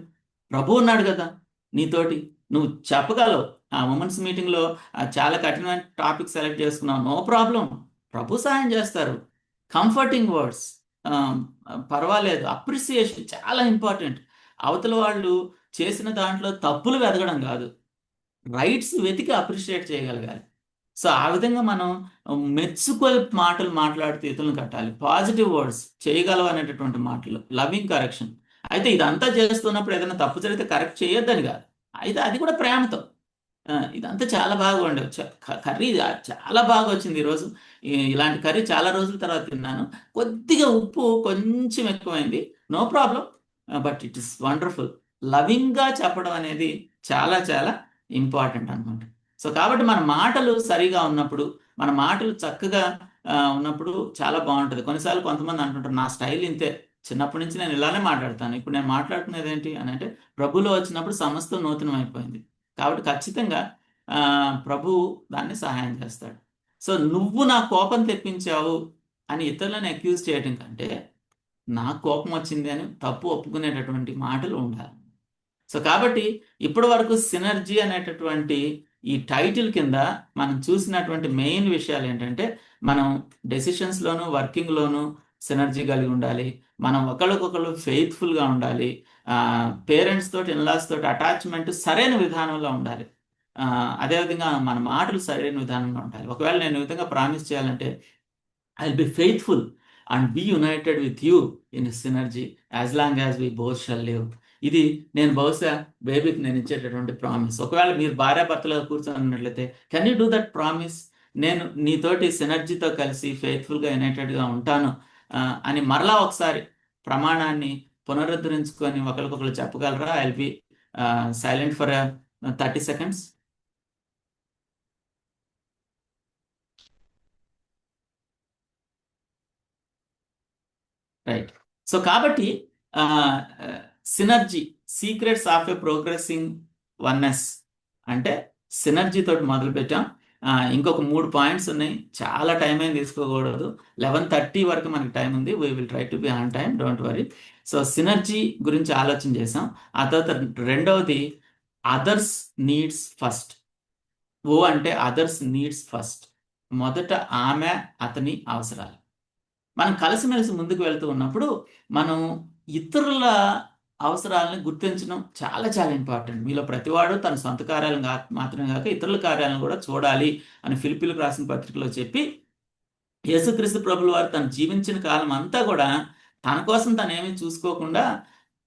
ప్రభువు ఉన్నాడు గదా నీతోటి. నువ్వు చెప్పగలవు. ఆ వుమెన్స్ మీటింగ్‌లో చాలా కఠినమైన టాపిక్ సెలెక్ట్ చేసుకున్నావు. No problem. ప్రభు సహాయం చేస్తారు. కంఫర్టింగ్ వర్డ్స్ పర్వాలేదు. అప్రిసియేషన్ చాలా ఇంపార్టెంట్. అవతల వాళ్ళు చేసిన దాంట్లో తప్పులు వెతకడం గాదు. రైట్స్ వెతికి అప్రిషియేట్ చేయగలగాలి. సో, ఆ విధంగా మనం మెచ్చుకోలు మాటలు మాట్లాడుతూ ఇతరులను కట్టాలి. పాజిటివ్ వర్డ్స్ చేయగలవు అనేటటువంటి మాటలు. Loving correction. అయితే ఇదంతా చేస్తున్నప్పుడు ఏదైనా తప్పు జరిగితే కరెక్ట్ చేయొద్దని గాదు. అయితే అది కూడా ప్రేమతో. ఇదంతా చాలా బాగా వండావు. కర్రీ చాలా బాగొచ్చింది ఈరోజు. ఇలాంటి కర్రీ చాలా రోజుల తర్వాత తిన్నాను. కొద్దిగా ఉప్పు కొంచెం ఎక్కువైంది. No problem. But it is wonderful. లవింగ్‌గా చెప్పడం అనేది చాలా చాలా ఇంపార్టెంట్ అన్నమాట. సో, కాబట్టి మన మాటలు సరిగా ఉన్నప్పుడు, మన మాటలు చక్కగా ఉన్నప్పుడు చాలా బాగుంటుంది. కొన్నిసార్లు కొంతమంది అంటుంటారు నా స్టైల్ ఇంతే, చిన్నప్పటి నుంచి నేను ఇలానే మాట్లాడతాను, ఇప్పుడు నేను మాట్లాడుతున్నది ఏంటి అని అంటే ప్రభులో వచ్చినప్పుడు సమస్తం నూతనం అయిపోయింది. కాబట్టి ఖచ్చితంగా ప్రభు దాన్ని సహాయం చేస్తాడు. సో నువ్వు నా కోపం తెప్పించావు అని ఇతరులను అక్యూజ్ చేయడం కంటే నా కోపం వచ్చింది అని తప్పు ఒప్పుకునేటటువంటి మాటలు ఉండాలి. సో కాబట్టి ఇప్పటి వరకు సినర్జీ అనేటటువంటి ఈ టైటిల్ కింద మనం చూసినటువంటి మెయిన్ విషయాలు ఏంటంటే మనం డెసిషన్స్లోను వర్కింగ్లోను సినర్జీ కలిగి ఉండాలి, మనం ఒకరికొకరు ఫెయిత్ఫుల్గా ఉండాలి, పేరెంట్స్ తోటి ఇన్లాస్ తోటి అటాచ్మెంట్ సరైన విధానంలో ఉండాలి, అదేవిధంగా మన మాటలు సరైన విధానంలో ఉండాలి. ఒకవేళ నేను ఈ విధంగా ప్రామిస్ చేయాలంటే I will be faithful and be united with you in synergy as long as we both shall live. ఇది నేను బహుశా బేబీకి నేను ఇచ్చేటటువంటి ప్రామిస్. ఒకవేళ మీరు భార్యాభర్తలుగా కూర్చొని ఉన్నట్లయితే can you do that promise? నేను నీతోటి సినర్జీతో కలిసి ఫెయిత్ఫుల్గా యునైటెడ్గా ఉంటాను అని మరలా ఒకసారి ప్రమాణాన్ని పునరుద్ధరించుకొని ఒకరికొకరు చెప్పగలరా? I will be silent for 30 seconds. Right. So కాబట్టి synergy secrets of a progressing oneness అంటే సినర్జీ తోటి మొదలు పెట్టాం. ఇంకొక 3 పాయింట్స్ ఉన్నాయి, చాలా టైం ఏం తీసుకోకూడదు. 11:30 వరకు మనకి టైం ఉంది. We will try to be on time, don't worry. So synergy గురించి ఆలోచన చేసాం. ఆ తర్వాత రెండవది అదర్స్ నీడ్స్ ఫస్ట్. ఓ అంటే అదర్స్ నీడ్స్ ఫస్ట్, మొదట ఆమె అతని అవసరాలు. మనం కలిసిమెలిసి ముందుకు వెళ్తూ ఉన్నప్పుడు మనం ఇతరుల అవసరాలను గుర్తించడం చాలా చాలా ఇంపార్టెంట్. మీలో ప్రతివాడు తన సొంత కార్యాలను మాత్రమే కాక ఇతరుల కార్యాలను కూడా చూడాలి అని ఫిలిప్పీలకు రాసిన పత్రికలో చెప్పి యేసుక్రీస్తు ప్రభుల వారు తను జీవించిన కాలం అంతా కూడా తన కోసం తను ఏమీ చూసుకోకుండా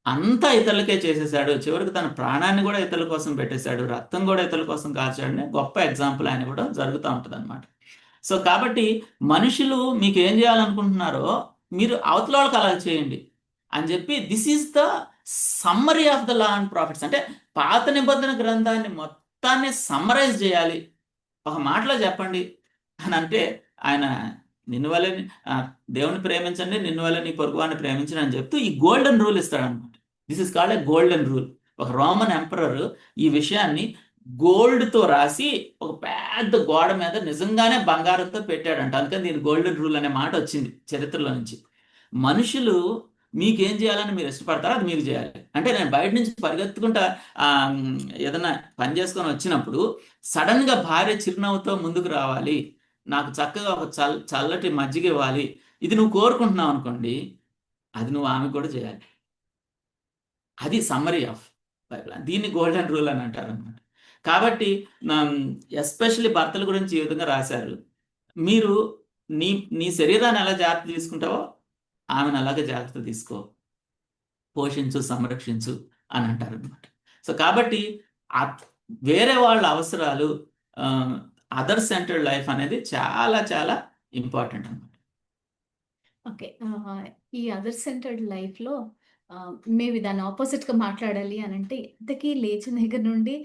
అంతా ఇతరులకే చేసేసాడు. చివరికి తన ప్రాణాన్ని కూడా ఇతరుల కోసం పెట్టేశాడు, రక్తం కూడా ఇతరుల కోసం కాల్చాడని గొప్ప ఎగ్జాంపుల్ ఆయన కూడా జరుగుతూ ఉంటుంది అనమాట. సో కాబట్టి మనుషులు మీకు ఏం చేయాలనుకుంటున్నారో మీరు అవతల వాళ్ళకి అలా చేయండి అని చెప్పి this is the summary of the law and profits. అంటే పాత నిబంధన గ్రంథాన్ని మొత్తాన్ని సమ్మరైజ్ చేయాలి, ఒక మాటలో చెప్పండి అని అంటే ఆయన నిన్ను వల్ల దేవుని ప్రేమించండి, నిన్ను వల్ల నీ పొరుగువాన్ని ప్రేమించండి అని చెప్తూ ఈ గోల్డెన్ రూల్ ఇస్తాడనమాట. This is called a golden rule. ఒక రోమన్ ఎంపరర్ ఈ విషయాన్ని గోల్డ్తో రాసి ఒక పెద్ద గోడ మీద నిజంగానే బంగారంతో పెట్టాడంట. అందుకని దీని గోల్డెన్ రూల్ అనే మాట వచ్చింది చరిత్రలో నుంచి. మనుషులు మీకేం చేయాలని మీరు ఇష్టపడతారో అది మీకు చేయాలి. అంటే నేను బయట నుంచి పరిగెత్తుకుంటా ఏదైనా పని చేసుకొని వచ్చినప్పుడు సడన్గా భార్య చిరునవ్వుతో ముందుకు రావాలి, నాకు చక్కగా ఒక చల్లటి మజ్జిగ ఇవ్వాలి, ఇది నువ్వు కోరుకుంటున్నావు అనుకోండి, అది నువ్వు ఆమె కూడా చేయాలి. అది సమ్మరీ ఆఫ్ బైబిల్. దీన్ని గోల్డెన్ రూల్ అని అంటారు అనమాట. కాబట్టి ఎస్పెషల్లీ భర్తల గురించి ఈ విధంగా రాశారు. మీరు నీ శరీరాన్ని ఎలా జాగ్రత్త తీసుకుంటావో ఆమెను అలాగే జాగ్రత్త తీసుకో, పోషించు, సంరక్షించు అని అంటారు అనమాట. సో కాబట్టి వేరే వాళ్ళ అవసరాలు, అదర్ సెంటర్డ్ లైఫ్ అనేది చాలా చాలా ఇంపార్టెంట్ అనమాట. ఓకే. ఈ అదర్ సెంటర్డ్ లైఫ్లో మేబీ దాన్ని ఆపోజిట్గా మాట్లాడాలి అని అంటే ఇంతకీ లేచిన దగ్గర నుండి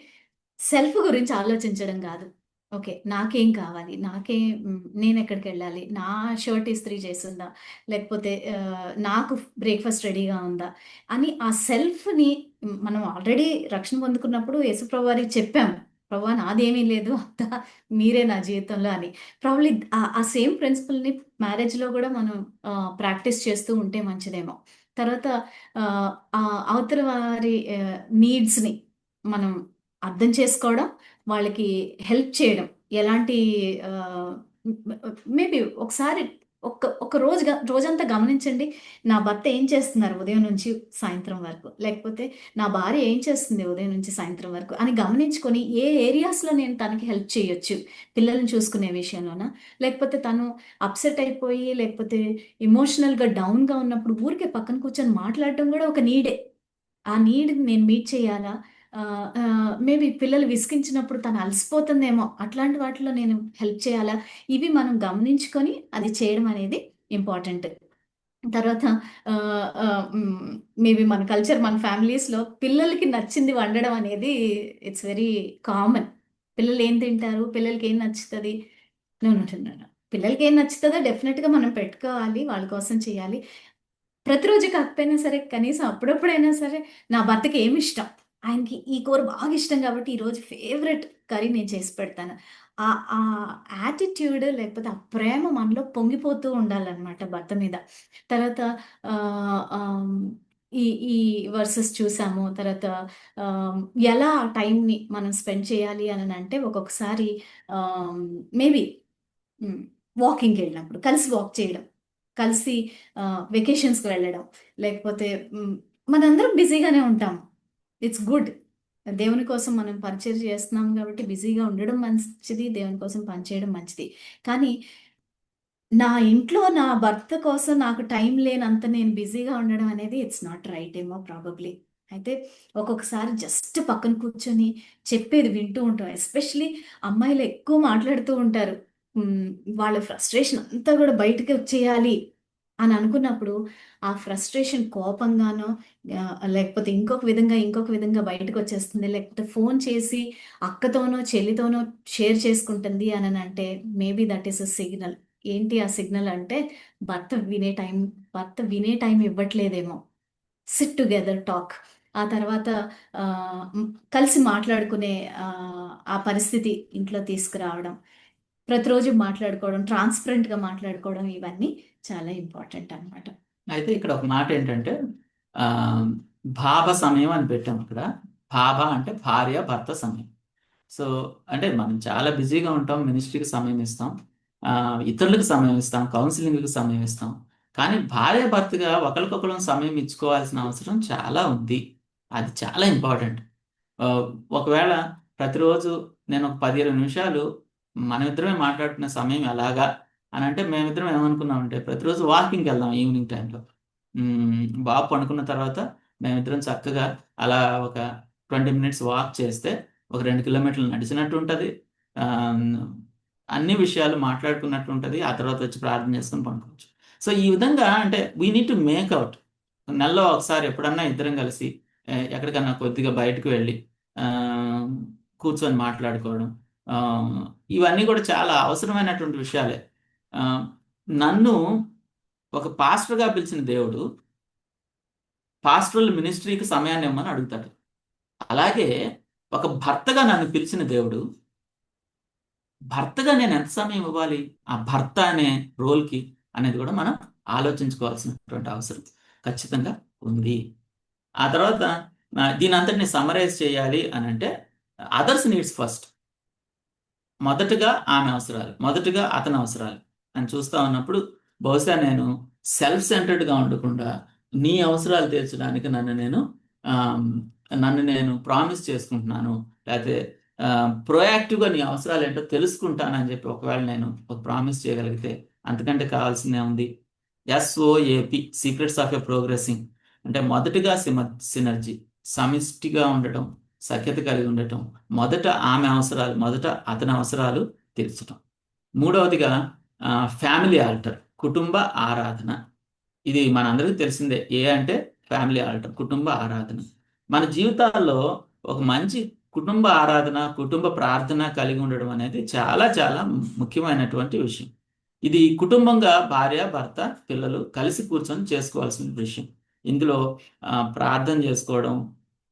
సెల్ఫ్ గురించి ఆలోచించడం కాదు. ఓకే, నాకేం కావాలి, నేను ఎక్కడికి వెళ్ళాలి, నా షర్ట్ ఇస్త్రీ చేసిందా, లేకపోతే నాకు బ్రేక్ఫాస్ట్ రెడీగా ఉందా అని ఆ సెల్ఫ్ని మనం ఆల్రెడీ రక్షణ పొందుకున్నప్పుడు యేసుప్రభు వారికి చెప్పాము, ప్రభు నాదేమీ లేదు, అంతా మీరే నా జీవితంలో అని. ప్రాబ్లీ ఆ సేమ్ ప్రిన్సిపల్ని మ్యారేజ్లో కూడా మనం ప్రాక్టీస్ చేస్తూ ఉంటే మంచిదేమో. తర్వాత అవతల వారి నీడ్స్ని మనం అర్థం చేసుకోవడం, వాళ్ళకి హెల్ప్ చేయడం. ఎలాంటి మేబీ ఒకసారి ఒక రోజంతా గమనించండి, నా భర్త ఏం చేస్తున్నారు ఉదయం నుంచి సాయంత్రం వరకు, లేకపోతే నా భార్య ఏం చేస్తుంది ఉదయం నుంచి సాయంత్రం వరకు అని గమనించుకొని ఏ ఏరియాస్లో నేను తనకి హెల్ప్ చేయొచ్చు. పిల్లల్ని చూసుకునే విషయంలోనా, లేకపోతే తను అప్సెట్ అయిపోయి లేకపోతే ఎమోషనల్గా డౌన్గా ఉన్నప్పుడు ఊరికే పక్కన కూర్చొని మాట్లాడటం కూడా ఒక నీడే. ఆ నీడ్ని నేను మీట్ చేయాలా? మేబీ పిల్లలు విసిగించినప్పుడు తను అలసిపోతుందేమో, అట్లాంటి వాటిలో నేను హెల్ప్ చేయాలా? ఇవి మనం గమనించుకొని అది చేయడం అనేది ఇంపార్టెంట్. తర్వాత మేబీ మన కల్చర్, మన ఫ్యామిలీస్లో పిల్లలకి నచ్చింది వండడం అనేది ఇట్స్ వెరీ కామన్. పిల్లలు ఏం తింటారు, పిల్లలకి ఏం నచ్చుతుంది, పిల్లలకి ఏం నచ్చుతుందో డెఫినెట్గా మనం పెట్టుకోవాలి, వాళ్ళ కోసం చేయాలి. ప్రతిరోజు కాకపోయినా సరే కనీసం అప్పుడప్పుడైనా సరే నా భర్తకి ఏమి ఇష్టం, ఆయనకి ఈ కూర బాగా ఇష్టం కాబట్టి ఈరోజు ఫేవరెట్ కర్రీ నేను చేసి పెడతాను. ఆ ఆ యాటిట్యూడ్ లేకపోతే ఆ ప్రేమ మనలో పొంగిపోతూ ఉండాలన్నమాట భర్త మీద. తర్వాత ఆహ్, ఆహ్, ఈ ఈ వర్సెస్ చూసాము. తర్వాత ఆహ్, ఎలా ఆ టైంని మనం స్పెండ్ చేయాలి అంటే ఒక్కొక్కసారి ఆహ్, మేబీ హ్మ్. వాకింగ్‌కెళ్ళినప్పుడు కలిసి వాక్ చేయడం. కలిసి వెకేషన్స్‌కి వెళ్ళడం. లేకపోతే మనందరం బిజీగానే ఉంటాం. It's good. దేవుని కోసం మనం పరిచర్య చేస్తున్నాం కాబట్టి బిజీగా ఉండడం మంచిది. దేవుని కోసం పనిచేయడం మంచిది. కానీ నా ఇంట్లో నా భర్త కోసం నాకు టైం లేనంత నేను బిజీగా ఉండడం అనేది ఇట్స్ నాట్ రైట్ ఏమో ప్రాబబ్లీ. అయితే ఒక్కొక్కసారి జస్ట్ పక్కన కూర్చొని చెప్పేది వింటూ ఉంటాం. ఎస్పెషల్లీ అమ్మాయిలు ఎక్కువ మాట్లాడుతూ ఉంటారు. హ్మ్. వాళ్ళ ఫ్రస్ట్రేషన్ అంతా కూడా బయటకి వచ్చేయాలి అని అనుకున్నప్పుడు, ఆ ఫ్రస్ట్రేషన్ కోపంగానో లేకపోతే ఇంకొక విధంగా బయటకొచ్చేస్తుంది. లేకపోతే ఫోన్ చేసి అక్కతోనో, చెల్లితోనో షేర్ చేసుకుంటుంది అననంటే maybe that is a signal. ఏంటి ఆ సిగ్నల్ అంటే భర్త వినే టైం ఇవ్వట్లేదేమో. Sit together talk. ఆ తర్వాత కలిసి మాట్లాడుకునే ఆ పరిస్థితి ఇంట్లో తీసుకురావడం. ప్రతిరోజు మాట్లాడుకోవడం, ట్రాన్స్‌పరెంట్‌గా మాట్లాడుకోవడం ఇవన్నీ చాలా ఇంపార్టెంట్ అన్నమాట. అయితే ఇక్కడ ఒక మాట ఏంటంటే ఆహ్, భాభ సమయం అని పెట్టాం అక్కడ. భాభ అంటే భార్య, భర్త సమయం. సో, అంటే మనం చాలా బిజీగా ఉంటాం. మినిస్ట్రీకి సమయం ఇస్తాం. ఇతరులకు సమయం ఇస్తాం. కౌన్సెలింగ్‌కి సమయం ఇస్తాం. కానీ భార్యాభర్తగా ఒకళ్ళకొకళ్ళం సమయం ఇచ్చుకోవాల్సిన అవసరం చాలా ఉంది. అది చాలా ఇంపార్టెంట్. ఆహ్, ఒకవేళ ప్రతిరోజు నేను ఒక 10, 20 నిమిషాలు మనమిద్దరమే మాట్లాడుకునే సమయం ఎలాగా అనంటే మేమిద్దరం ఏమనుకున్నామంటే ప్రతిరోజు వాకింగ్‌కెళ్దాం ఈవినింగ్ టైమ్‌లో. బాబు పడుకున్న తర్వాత మేమిద్దరం చక్కగా అలా ఒక 20 మినిట్స్ వాక్ చేస్తే ఒక 2 కిలోమీటర్లు నడిచినట్టు ఉంటది. ఆహ్, అన్ని విషయాలు మాట్లాడుకున్నట్టు ఉంటది. ఆ తర్వాత వచ్చి ప్రార్థన చేసుకొని పడుకోవచ్చు. సో, ఈ విధంగా అంటే we need to make out. నెలలో ఒకసారి ఎప్పుడన్నా ఇద్దరం కలిసి ఎక్కడికన్నా కొద్దిగా బయటకు వెళ్ళి ఆహ్, కూర్చొని మాట్లాడుకోవడం. ఆహ్, ఇవన్నీ కూడా చాలా అవసరమైనటువంటి విషయాలే. ఆహ్, నన్ను ఒక పాస్టర్‌గా పిలిచిన దేవుడు పాస్టరల్ మినిస్ట్రీకి సమయాన్ని ఇమ్మని అడుగుతాడు. అలాగే ఒక భర్తగా నన్ను పిలిచిన దేవుడు, భర్తగా నేను ఎంత సమయం ఇవ్వాలి? ఆ భర్త అనే రోల్‌కి అనేది కూడా మనం ఆలోచించుకోవాల్సినటువంటి అవసరం ఖచ్చితంగా ఉంది. ఆ తర్వాత దీనంతటిని సమ్మరైజ్ చేయాలి అనంటే అదర్స్ నీడ్స్ ఫస్ట్. మొదటగా ఆమె అవసరాలు, మొదటగా అతని అవసరాలు అని చూస్తా ఉన్నప్పుడు బహుశా నేను సెల్ఫ్ సెంటర్డ్‌గా ఉండకుండా నీ అవసరాలు తీర్చడానికి ఆహ్, నన్ను నేను ప్రామిస్ చేసుకుంటున్నాను. లేతే ప్రొయాక్టివ్‌గా నీ అవసరాలేంటో తెలుసుకుంటానని చెప్పి ఒకవేళ నేను ఒక ప్రామిస్ చేయగలిగితే అంతకంటే కావాల్సిందేముంది? SOAP secrets of a progressing అంటే మొదటిగా సినర్జీ సమిష్టిగా ఉండటం, సఖ్యత కలిగి ఉండటం. మొదట ఆమె అవసరాలు, మొదట అతని అవసరాలు తీర్చటం. మూడవదిగా ఫ్యామిలీ ఆల్టర్ కుటుంబ ఆరాధన. ఇది మనందరికీ తెలిసిందే. అంటే ఫ్యామిలీ ఆల్టర్ కుటుంబ ఆరాధన. మన జీవితాల్లో ఒక మంచి కుటుంబ ఆరాధన, కుటుంబ ప్రార్థన కలిగి ఉండడం అనేది చాలా చాలా ముఖ్యమైనటువంటి విషయం. ఇది కుటుంబంగా భార్య, భర్త, పిల్లలు కలిసి కూర్చొని చేసుకోవాల్సిన విషయం. ఇందులో ప్రార్థన చేసుకోవడం,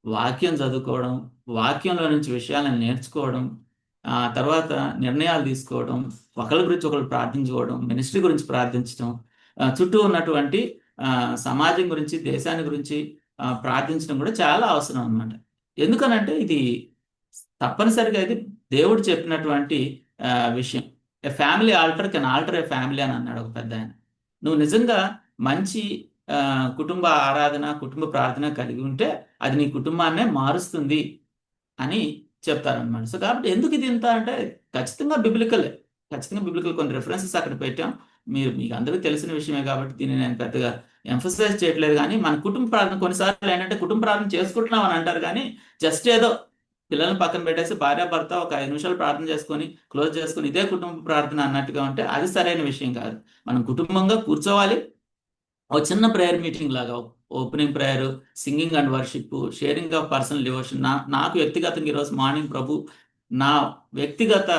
వాక్యం చదువుకోవడం, వాక్యంలో నుంచి విషయాలను నేర్చుకోవడం, తర్వాత నిర్ణయాలు తీసుకోవడం, ఒకళ్ళ గురించి ఒకళ్ళు ప్రార్థించుకోవడం, మినిస్ట్రీ గురించి ప్రార్థించడం, చుట్టూ ఉన్నటువంటి సమాజం గురించి, దేశాన్ని గురించి ప్రార్థించడం కూడా చాలా అవసరం అన్నమాట. ఎందుకనంటే ఇది తప్పనిసరిగా ఇది దేవుడు చెప్పినటువంటి విషయం. A family altar can alter a family అని అన్నాడు ఒక పెద్దాయన. నువ్వు నిజంగా మంచి కుటుంబ ఆరాధన, కుటుంబ ప్రార్థన కలిగి ఉంటే అది నీ కుటుంబాన్నే మారుస్తుంది అని చెప్తారనమాట. సో, కాబట్టి ఎందుకు ఇది ఇంత అంటే ఖచ్చితంగా బిబ్లికలే. ఖచ్చితంగా బిబ్లికల్ కొన్ని రిఫరెన్సెస్ అక్కడ పెట్టాం. మీకు అందరికీ తెలిసిన విషయమే కాబట్టి దీన్ని నేను పెద్దగా ఎంఫసైజ్ చేయట్లేదు గానీ, మన కుటుంబ ప్రార్థన కొన్నిసార్లు ఏంటంటే కుటుంబ ప్రార్థన చేసుకుంటున్నాం అని అంటారు గానీ, జస్ట్ ఏదో పిల్లల్ని పక్కన పెట్టేసి భార్యాభర్త ఒక 5 నిమిషాలు ప్రార్థన చేసుకొని, క్లోజ్ చేసుకొని ఇదే కుటుంబ ప్రార్థన అన్నట్టుగా ఉంటే అది సరైన విషయం కాదు. మనం కుటుంబంగా కూర్చోవాలి. ఒక చిన్న ప్రేయర్ మీటింగ్ లాగా opening prayer, singing and worship, sharing of personal devotion. నాకు వ్యక్తిగతంగా ఈరోజు మార్నింగ్ ప్రభు నా వ్యక్తిగత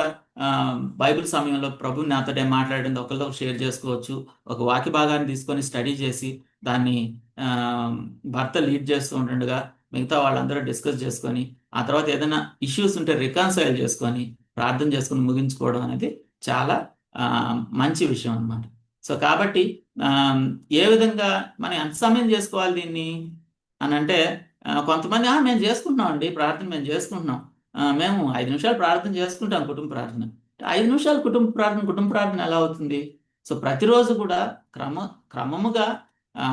బైబిల్ సమయంలో ప్రభు నాతోటే మాట్లాడింది ఒకరితో షేర్ చేసుకోవచ్చు. ఒక వాక్య భాగాన్ని తీసుకొని స్టడీ చేసి దాన్ని ఆ, భర్త లీడ్ చేస్తూ ఉంటుండగా మిగతా వాళ్ళందరూ డిస్కస్ చేసుకొని ఆ తర్వాత ఏదైనా ఇష్యూస్ ఉంటే రికన్సైల్ చేసుకొని ప్రార్థన చేసుకొని ముగించుకోవడం అనేది చాలా ఆ, మంచి విషయం అన్నమాట. సో కాబట్టి ఆ, ఏ విధంగా మనం ఎంత సమయం చేసుకోవాలి దీన్ని అని అంటే కొంతమంది మేము చేసుకుంటున్నాం అండి ప్రార్థన మేము చేసుకుంటున్నాం మేము 5 నిమిషాలు ప్రార్థన చేసుకుంటాం కుటుంబ ప్రార్థన. 5 నిమిషాలు కుటుంబ ప్రార్థన ఎలా అవుతుంది? సో ప్రతిరోజు కూడా క్రమముగా ఆ,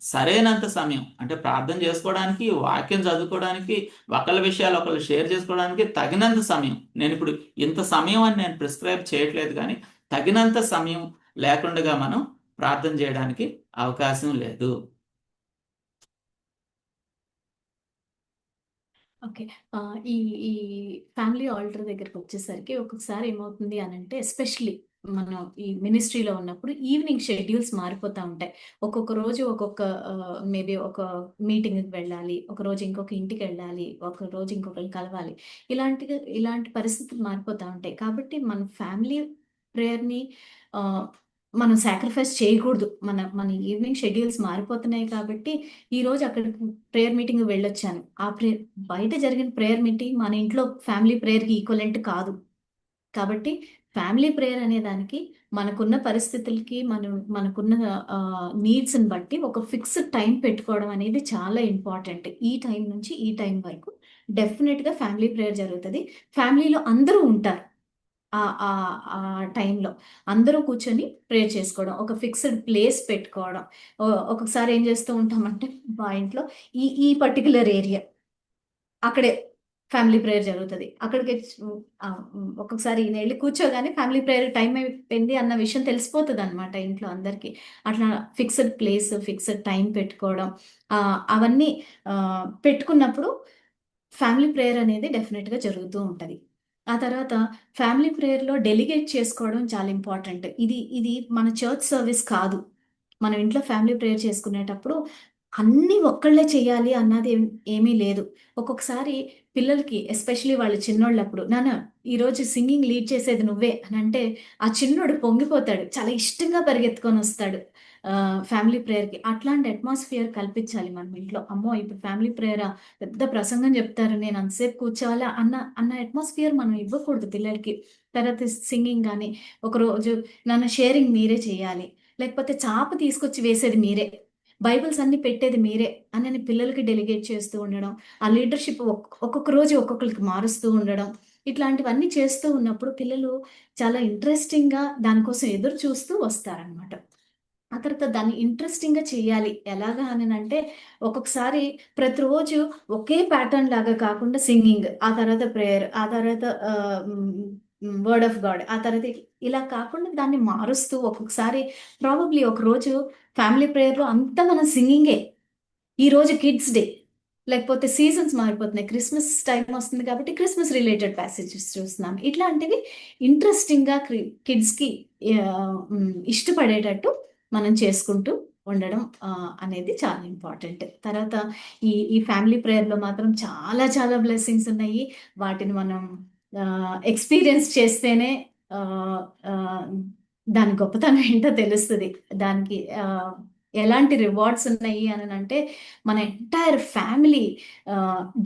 సరైనంత సమయం అంటే ప్రార్థన చేసుకోవడానికి, వాక్యం చదువుకోవడానికి, ఒకళ్ళ విషయాలు ఒకళ్ళు షేర్ చేసుకోవడానికి తగినంత సమయం. నేను ఇప్పుడు ఇంత సమయం అని నేను ప్రిస్క్రైబ్ చేయట్లేదు, కానీ తగినంత సమయం లేకుండా మనం ప్రార్థన చేయడానికి అవకాశం లేదు. ఓకే. ఈ ఈ ఫ్యామిలీ ఆల్టర్ దగ్గరికి వచ్చేసరికి ఒక్కొక్కసారి ఏమవుతుంది అనంటే, ఎస్పెషల్లీ మనం ఈ మినిస్ట్రీలో ఉన్నప్పుడు ఈవినింగ్ షెడ్యూల్స్ మారిపోతా ఉంటాయి. ఒక్కొక్క రోజు ఒక్కొక్క మేబీ ఒక మీటింగ్‌కి వెళ్ళాలి. ఒకరోజు ఇంకొక ఇంటికెళ్ళాలి. ఒకరోజు ఇంకొకళ్ళని కలవాలి. ఇలాంటి పరిస్థితులు మారిపోతా ఉంటాయి. కాబట్టి మన ఫ్యామిలీ ప్రేయర్‌ని ఆహ్, మనం సాక్రిఫైస్ చేయకూడదు. మన ఈవినింగ్ షెడ్యూల్స్ మారిపోతున్నాయి కాబట్టి, ఈరోజు అక్కడికి ప్రేయర్ మీటింగ్‌కి వెళ్ళొచ్చాను. బయట జరిగిన ప్రేయర్ మీటింగ్ మన ఇంట్లో ఫ్యామిలీ ప్రేయర్‌కి ఈక్వలెంట్ కాదు. కాబట్టి ఫ్యామిలీ ప్రేయర్ అనే దానికి మనకున్న పరిస్థితులకి, మనకున్న నీడ్స్‌ని బట్టి ఒక ఫిక్స్డ్ టైం పెట్టుకోవడం అనేది చాలా ఇంపార్టెంట్. ఈ టైం నుంచి ఈ టైం వరకు డెఫినిట్‌గా ఫ్యామిలీ ప్రేయర్ జరుగుతది. ఫ్యామిలీలో అందరూ ఉంటారు. ఆ టైంలో అందరూ కూర్చొని ప్రేయర్ చేసుకోవడం. ఒక ఫిక్స్డ్ ప్లేస్ పెట్టుకోవడం. ఒక్కొక్కసారి ఏం చేస్తూ ఉంటామంటే, మా ఇంట్లో ఈ పర్టిక్యులర్ ఏరియా అక్కడే ఫ్యామిలీ ప్రేయర్ జరుగుతది. అక్కడికి ఒక్కొక్కసారి ఈయనెళ్లి కూర్చోగానే ఫ్యామిలీ ప్రేయర్ టైం అయిపోయింది అన్న విషయం తెలిసిపోతదనమాట ఇంట్లో అందరికి. అట్లా ఫిక్స్డ్ ప్లేస్, ఫిక్స్డ్ టైం పెట్టుకోవడం. అవన్నీ పెట్టుకున్నప్పుడు ఫ్యామిలీ ప్రేయర్ అనేది డెఫినిట్‌గా జరుగుతూ ఉంటది. ఆ తర్వాత ఫ్యామిలీ ప్రేయర్‌లో డెలిగేట్ చేసుకోవడం చాలా ఇంపార్టెంట్. ఇది మన చర్చ్ సర్వీస్ కాదు. మనం ఇంట్లో ఫ్యామిలీ ప్రేయర్ చేసుకునేటప్పుడు అన్నీ ఒక్కళ్ళే చేయాలి అన్నది ఏమీ లేదు. ఒక్కొక్కసారి పిల్లలకి ఎస్పెషల్లీ వాళ్ళు చిన్నోళ్ళప్పుడు, "నాన్న ఈరోజు సింగింగ్ లీడ్ చేసేది నువ్వే" అనంటే ఆ చిన్నోడు పొంగిపోతాడు. చాలా ఇష్టంగా పరిగెత్తుకొనొస్తాడు ఫ్యామిలీ ప్రేయర్‌కి. అట్లాంటి అట్మాస్ఫియర్ కల్పించాలి మనం ఇంట్లో. అమ్మో! ఇప్పుడు ఫ్యామిలీ ప్రేయరా? పెద్ద ప్రసంగం చెప్తారు. నేను అంతసేపు కూర్చోవాలా అన్న అట్మాస్ఫియర్ మనం ఇవ్వకూడదు పిల్లలకి. తర్వాత సింగింగ్ గాని, ఒకరోజు నాన్న షేరింగ్ మీరే చేయాలి. లేకపోతే చాప తీసుకొచ్చి వేసేది మీరే. బైబిల్స్ అన్నీ పెట్టేది మీరే అని పిల్లలకి డెలిగేట్ చేస్తూ ఉండడం. ఆ లీడర్‌షిప్ ఒక్కొక్క రోజు ఒక్కొక్కళ్ళకి మారుస్తూ ఉండడం. ఇట్లాంటివన్నీ చేస్తూ ఉన్నప్పుడు పిల్లలు చాలా ఇంట్రెస్టింగ్‌గా దానికోసం ఎదురు చూస్తూ వస్తారనమాట. ఆ తర్వాత దాన్ని ఇంట్రెస్టింగ్‌గా చేయాలి. ఎలాగా అనంటే, ఒక్కొక్కసారి ప్రతిరోజు ఒకే ప్యాటర్న్ లాగా కాకుండా సింగింగ్, ఆ తర్వాత ప్రేయర్, ఆ తర్వాత వర్డ్ ఆఫ్ గాడ్, ఆ తర్వాత ఇలా కాకుండా దాన్ని మారుస్తూ ఒక్కొక్కసారి ప్రాబబ్లీ ఒకరోజు ఫ్యామిలీ ప్రేయర్‌లో అంతా మనం సింగింగే. ఈరోజు కిడ్స్ డే. లేకపోతే సీజన్స్ మారిపోతున్నాయి. క్రిస్మస్ టైమ్ వస్తుంది కాబట్టి క్రిస్మస్ రిలేటెడ్ ప్యాసేజెస్ చూస్తున్నాం. ఇట్లాంటివి ఇంట్రెస్టింగ్‌గా కిడ్స్‌కి ఇష్టపడేటట్టు మనం చేసుకుంటూ ఉండడం అనేది చాలా ఇంపార్టెంట్. తర్వాత ఈ ఫ్యామిలీ ప్రేయర్‌లో మాత్రం చాలా చాలా బ్లెస్సింగ్స్ ఉన్నాయి. వాటిని మనం ఎక్స్‌పీరియన్స్ చేస్తేనే ఆహ్, ఆహ్, దాని గొప్పతనం ఏంటో తెలుస్తది. దానికి ఎలాంటి రివార్డ్స్ ఉన్నాయి అనంటే, మన ఎంటైర్ ఫ్యామిలీ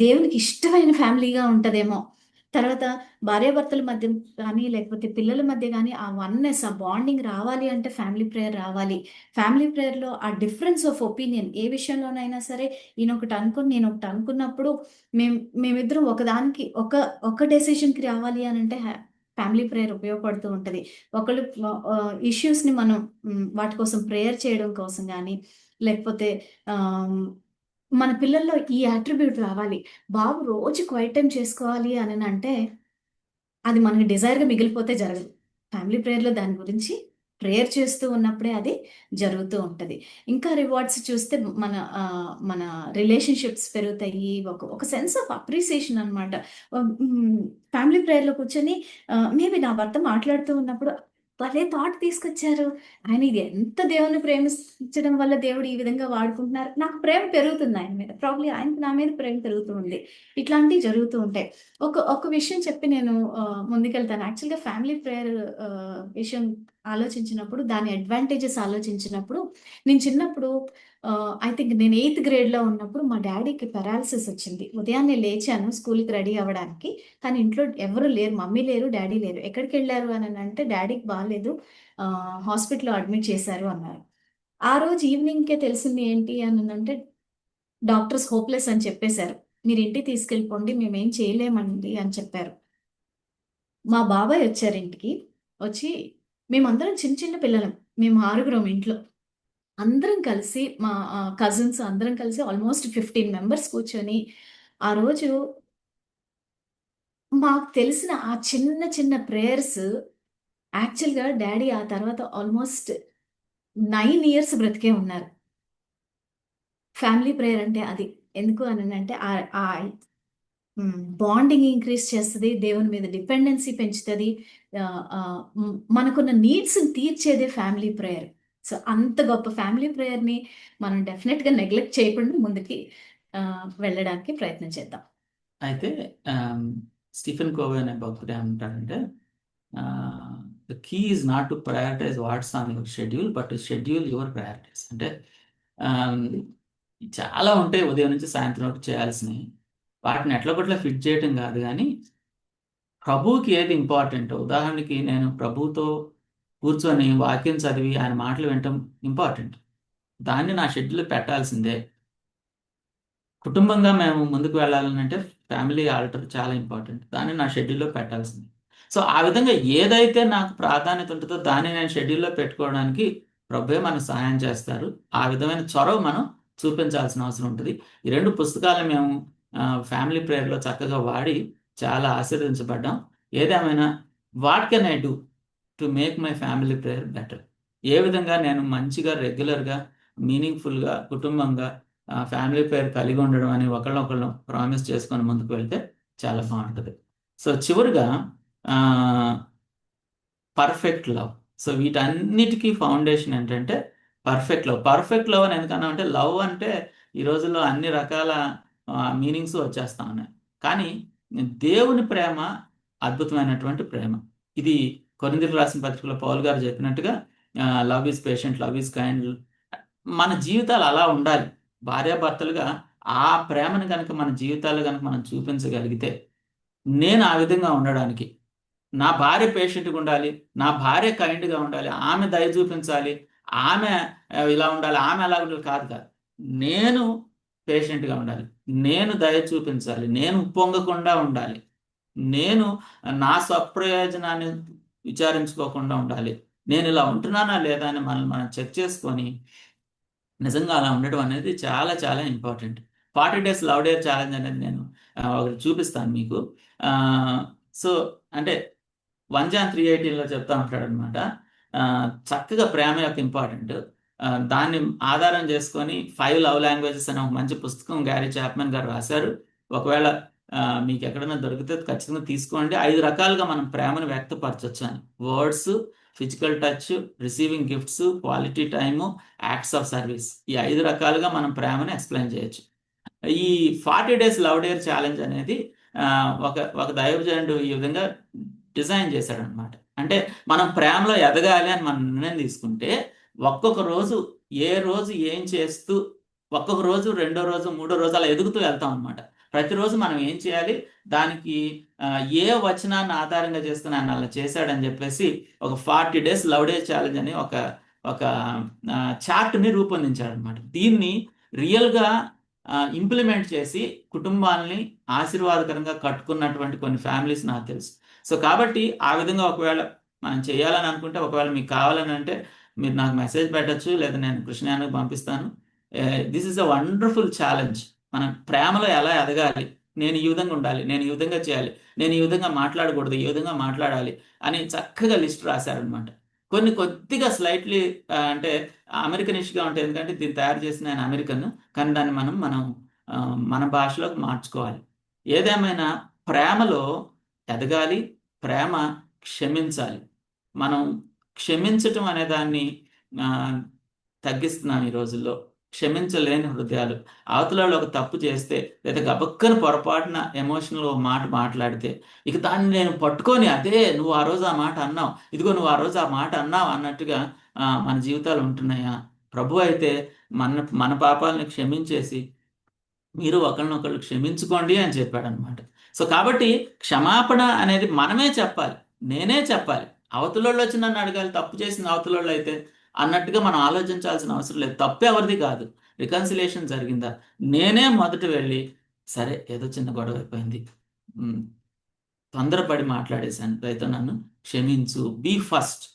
దేవునికి ఇష్టమైన ఫ్యామిలీగా ఉంటదేమో. తర్వాత భార్యాభర్తల మధ్య కానీ, లేకపోతే పిల్లల మధ్య గానీ, ఆ వన్నెస్, ఆ బాండింగ్ రావాలి అంటే ఫ్యామిలీ ప్రేయర్ రావాలి. ఫ్యామిలీ ప్రేయర్‌లో ఆ డిఫరెన్స్ ఆఫ్ ఒపీనియన్ ఏ విషయంలోనైనా సరే, ఈయనొకటి అనుకుని, నేనొకటి అనుకున్నప్పుడు మేమిద్దరం ఒకదానికి ఒక డెసిషన్‌కి రావాలి అనంటే ఫ్యామిలీ ప్రేయర్ ఉపయోగపడుతూ ఉంటది. ఒకళ్ళు ఇష్యూస్‌ని మనం వాటి కోసం ప్రేయర్ చేయడం కోసం గానీ, లేకపోతే ఆహ్, మన పిల్లల్లో ఈ అట్రిబ్యూట్ రావాలి. బాబు రోజు క్వైట్ టైమ్ చేసుకోవాలి అనంటే, అది మనకి డిజైర్‌గా మిగిలిపోతే జరగదు. ఫ్యామిలీ ప్రేయర్‌లో దాని గురించి ప్రేయర్ చేస్తూ ఉన్నప్పుడే అది జరుగుతూ ఉంటది. ఇంకా రివార్డ్స్ చూస్తే మన రిలేషన్‌షిప్స్ పెరుగుతాయి. ఒక సెన్స్ ఆఫ్ అప్రిసియేషన్ అనమాట. ఫ్యామిలీ ప్రేయర్‌లో కూర్చొని మేబీ నా భర్త మాట్లాడుతూ ఉన్నప్పుడు భలే థాట్ తీసుకొచ్చారు. ఆయన ఇది ఎంత దేవుని ప్రేమించడం వల్ల దేవుడు ఈ విధంగా వాడుకుంటున్నారు. నాకు ప్రేమ పెరుగుతుంది ఆయన మీద. ప్రాబబ్లీ ఆయనకి నా మీద ప్రేమ పెరుగుతూ ఉంది. ఇట్లాంటివి జరుగుతూ ఉంటాయి. ఒక విషయం చెప్పి నేను ముందుకెళ్తాను. యాక్చువల్‌గా ఫ్యామిలీ ప్రేయర్ విషయం ఆలోచించినప్పుడు, దాని అడ్వాంటేజెస్ ఆలోచించినప్పుడు, నేను చిన్నప్పుడు ఐ థింక్ నేను 8థ్ గ్రేడ్‌లో ఉన్నప్పుడు మా డ్యాడీకి పారాలిసిస్ వచ్చింది. ఉదయాన్నే లేచాను స్కూల్‌కి రెడీ అవ్వడానికి. కానీ ఇంట్లో ఎవరు లేరు. మమ్మీ లేరు, డ్యాడీ లేరు. ఎక్కడికెళ్లారు అనంటే డ్యాడీకి బాలేదు. హాస్పిటల్‌లో అడ్మిట్ చేశారు అన్నారు. ఆ రోజు ఈవినింగ్‌కే తెలిసింది ఏంటి అనంటే డాక్టర్స్ హోప్‌లెస్ అని చెప్పేశారు. మీరు ఇంటికి తీసుకెళ్ళిపోండి. మేమేం చేయలేమండి అని చెప్పారు. మా బాబాయ్ వచ్చారు ఇంటికి. వచ్చి మేమందరం చిన్న చిన్న పిల్లలం. మేము 6గురం ఇంట్లో. అందరం కలిసి మా కజిన్స్ అందరం కలిసి ఆల్మోస్ట్ 15 మెంబర్స్ కూర్చొని ఆ రోజు మాకు తెలిసిన ఆ చిన్న చిన్న ప్రేయర్స్ యాక్చువల్‌గా డ్యాడీ ఆ తర్వాత ఆల్మోస్ట్ 9 ఇయర్స్ బ్రతికే ఉన్నారు. ఫ్యామిలీ ప్రేయర్ అంటే అది. ఎందుకు అనంటే బాండింగ్ ఇంక్రీజ్ చేస్తది. దేవుని మీద డిపెండెన్సీ పెంచుతది. మనకున్న నీడ్స్‌ని తీర్చేదే ఫ్యామిలీ ప్రేయర్. సో, అంత గొప్ప ఫ్యామిలీ ప్రేయర్‌ని మనం డెఫినిట్‌గా నెగ్లెక్ట్ చేయకుండా ముందుకి వెళ్ళడానికి ప్రయత్నం చేద్దాం. అయితే స్టీఫెన్ కోవే అనే భక్తుడు ఏమంటాడంటే the key is not to prioritise what's on your schedule but to schedule your priorities. అంటే చాలా ఉంటాయి ఉదయం నుంచి సాయంత్రం వరకు చేయాల్సినవి. వాటిని ఎట్లగొట్లా ఫిట్ చేయటం కాదు కానీ ప్రభువుకి ఏది ఇంపార్టెంట్. ఉదాహరణకి నేను ప్రభువుతో కూర్చొని వాక్యం చదివి ఆయన మాటలు వినటం ఇంపార్టెంట్. దాన్ని నా షెడ్యూల్ పెట్టాల్సిందే. కుటుంబంగా మేము ముందుకు వెళ్ళాలంటే ఫ్యామిలీ ఆల్టర్ చాలా ఇంపార్టెంట్. దాన్ని నా షెడ్యూల్లో పెట్టాల్సింది. సో ఆ విధంగా ఏదైతే నాకు ప్రాధాన్యత ఉంటుందో దాన్ని నేను షెడ్యూల్లో పెట్టుకోవడానికి ప్రభువే మనకు సహాయం చేస్తారు. ఆ విధమైన చొరవ మనం చూపించాల్సిన అవసరం ఉంటుంది. ఈ 2 పుస్తకాలు మేము ఫ్యామిలీ ప్రేయర్లో చక్కగా వాడి చాలా ఆశీర్వదించబడ్డాం. ఏదేమైనా what can I do to make my family prayer better? ఏ విధంగా నేను మంచిగా రెగ్యులర్గా మీనింగ్ఫుల్గా కుటుంబంగా ఫ్యామిలీ ప్రేయర్ కలిగి ఉండడం అని ఒకళ్ళనొకళ్ళు ప్రామిస్ చేసుకొని ముందుకు వెళ్తే చాలా బాగుంటుంది. సో చివరిగా పర్ఫెక్ట్ లవ్. సో వీటన్నిటికీ ఫౌండేషన్ ఏంటంటే పర్ఫెక్ట్ లవ్. పర్ఫెక్ట్ లవ్ అని ఎందుకన్నా అంటే లవ్ అంటే ఈ రోజుల్లో అన్ని రకాల మీనింగ్స్ వచ్చేస్తా ఉన్నాయి. కానీ దేవుని ప్రేమ అద్భుతమైనటువంటి ప్రేమ. ఇది కొరింథీయులకు రాసిన పత్రికలో పౌలు గారు చెప్పినట్టుగా love is patient, love is kind. మన జీవితాలు అలా ఉండాలి. భార్యాభర్తలుగా ఆ ప్రేమను కనుక మన జీవితాల్లో కనుక మనం చూపించగలిగితే, నేను ఆ విధంగా ఉండడానికి నా భార్య పేషెంట్‌గా ఉండాలి. నా భార్య కైండ్‌గా ఉండాలి. ఆమె దయ చూపించాలి. ఆమె ఇలా ఉండాలి. ఆమె అలా ఉండాలి కాదు. నేను పేషెంట్‌గా ఉండాలి. నేను దయ చూపించాలి. నేను ఉప్పొంగకుండా ఉండాలి. నేను నా స్వప్రయోజనాన్ని విచారించుకోకుండా ఉండాలి. నేను ఇలా ఉంటున్నానా లేదా అని మనల్ని మనం చెక్ చేసుకొని నిజంగా అలా ఉండడం అనేది చాలా చాలా important. 40 days love dare challenge అనేది నేను ఒకటి చూపిస్తాను మీకు. సో అంటే 1 జాన్ 3:18లో చెప్తా ఉంటాడనమాట. చక్కగా ప్రేమ యొక్క ఇంపార్టెంట్. దాన్ని ఆధారం చేసుకొని 5 లవ్ లాంగ్వేజెస్ అనే ఒక మంచి పుస్తకం గ్యారీ చాప్మన్ గారు రాశారు. ఒకవేళ మీకు ఎక్కడైనా దొరికితే ఖచ్చితంగా తీసుకోండి. 5 రకాలుగా మనం ప్రేమను వ్యక్తపరచొచ్చు అని. Words, physical touch, receiving gifts, quality time, acts of service. ఈ 5 రకాలుగా మనం ప్రేమను ఎక్స్‌ప్లెయిన్ చేయొచ్చు. ఈ 40 డేస్ లవ్ డేర్ ఛాలెంజ్ అనేది ఒక దైవజనుడు ఈ విధంగా డిజైన్ చేశాడనమాట. అంటే మనం ప్రేమలో ఎదగాలి అని మనం నిర్ణయం తీసుకుంటే ఒక్కొక్క రోజు ఏ రోజు ఏం చేస్తూ ఒక్కొక్క రోజు, రెండో రోజు, మూడో రోజు అలా ఎదుగుతూ వెళ్తాం అనమాట. ప్రతిరోజు మనం ఏం చేయాలి, దానికి ఏ వచనాన్ని ఆధారంగా చేసుకుని ఆయన అలా చేశాడని చెప్పేసి ఒక 40 డేస్ లవ్ డే ఛాలెంజ్ అని ఒక చార్ట్ని రూపొందించాడనమాట. దీన్ని రియల్గా ఇంప్లిమెంట్ చేసి కుటుంబాలని ఆశీర్వాదకరంగా కట్టుకున్నటువంటి కొన్ని ఫ్యామిలీస్ నాకు తెలుసు. సో కాబట్టి ఆ విధంగా ఒకవేళ మనం చేయాలని అనుకుంటే, ఒకవేళ మీకు కావాలని అంటే మీరు నాకు మెసేజ్ పెట్టచ్చు, లేదా నేను కృష్ణయానికి పంపిస్తాను. This is a wonderful challenge. మనం ప్రేమలో ఎలా ఎదగాలి, నేను ఈ విధంగా ఉండాలి, నేను ఈ విధంగా చేయాలి, నేను ఈ విధంగా మాట్లాడకూడదు, ఈ విధంగా మాట్లాడాలి అని చక్కగా లిస్ట్ రాశారనమాట. కొన్ని కొద్దిగా స్లైట్లీ అంటే అమెరికనిష్గా ఉంటాయి, ఎందుకంటే దీన్ని తయారు చేసిన ఆయన అమెరికన్. కానీ దాన్ని మనం మన భాషలోకి మార్చుకోవాలి. ఏదేమైనా ప్రేమలో ఎదగాలి, ప్రేమ క్షమించాలి. మనం క్షమించటం అనే దాన్ని ఆ, తగ్గిస్తున్నాను ఈ రోజుల్లో. క్షమించలేని హృదయాలు. అవతల వాళ్ళు ఒక తప్పు చేస్తే లేదా గబక్కన పొరపాటున ఎమోషనల్ ఒక మాట మాట్లాడితే ఇక దాన్ని నేను పట్టుకొని అదే నువ్వు ఆ రోజు ఆ మాట అన్నావు, ఇదిగో నువ్వు ఆ రోజు ఆ మాట అన్నావు అన్నట్టుగా మన జీవితాలు ఉంటున్నాయా? ప్రభు అయితే మన పాపాలను క్షమించేసి మీరు ఒకరినొకళ్ళు క్షమించుకోండి అని చెప్పాడు అనమాట. సో కాబట్టి క్షమాపణ అనేది మనమే చెప్పాలి, నేనే చెప్పాలి. అవతలోళ్ళు వచ్చి నన్ను అడగాలి, తప్పు చేసింది అవతలోళ్ళు అయితే అన్నట్టుగా మనం ఆలోచించాల్సిన అవసరం లేదు. తప్పు ఎవరిది కాదు. రికన్సిలేషన్ జరిగిందా, నేనే మొదట వెళ్ళి సరే ఏదో చిన్న గొడవ అయిపోయింది, తొందరపడి మాట్లాడేశాను, అయితే నన్ను క్షమించు, బీ ఫస్ట్.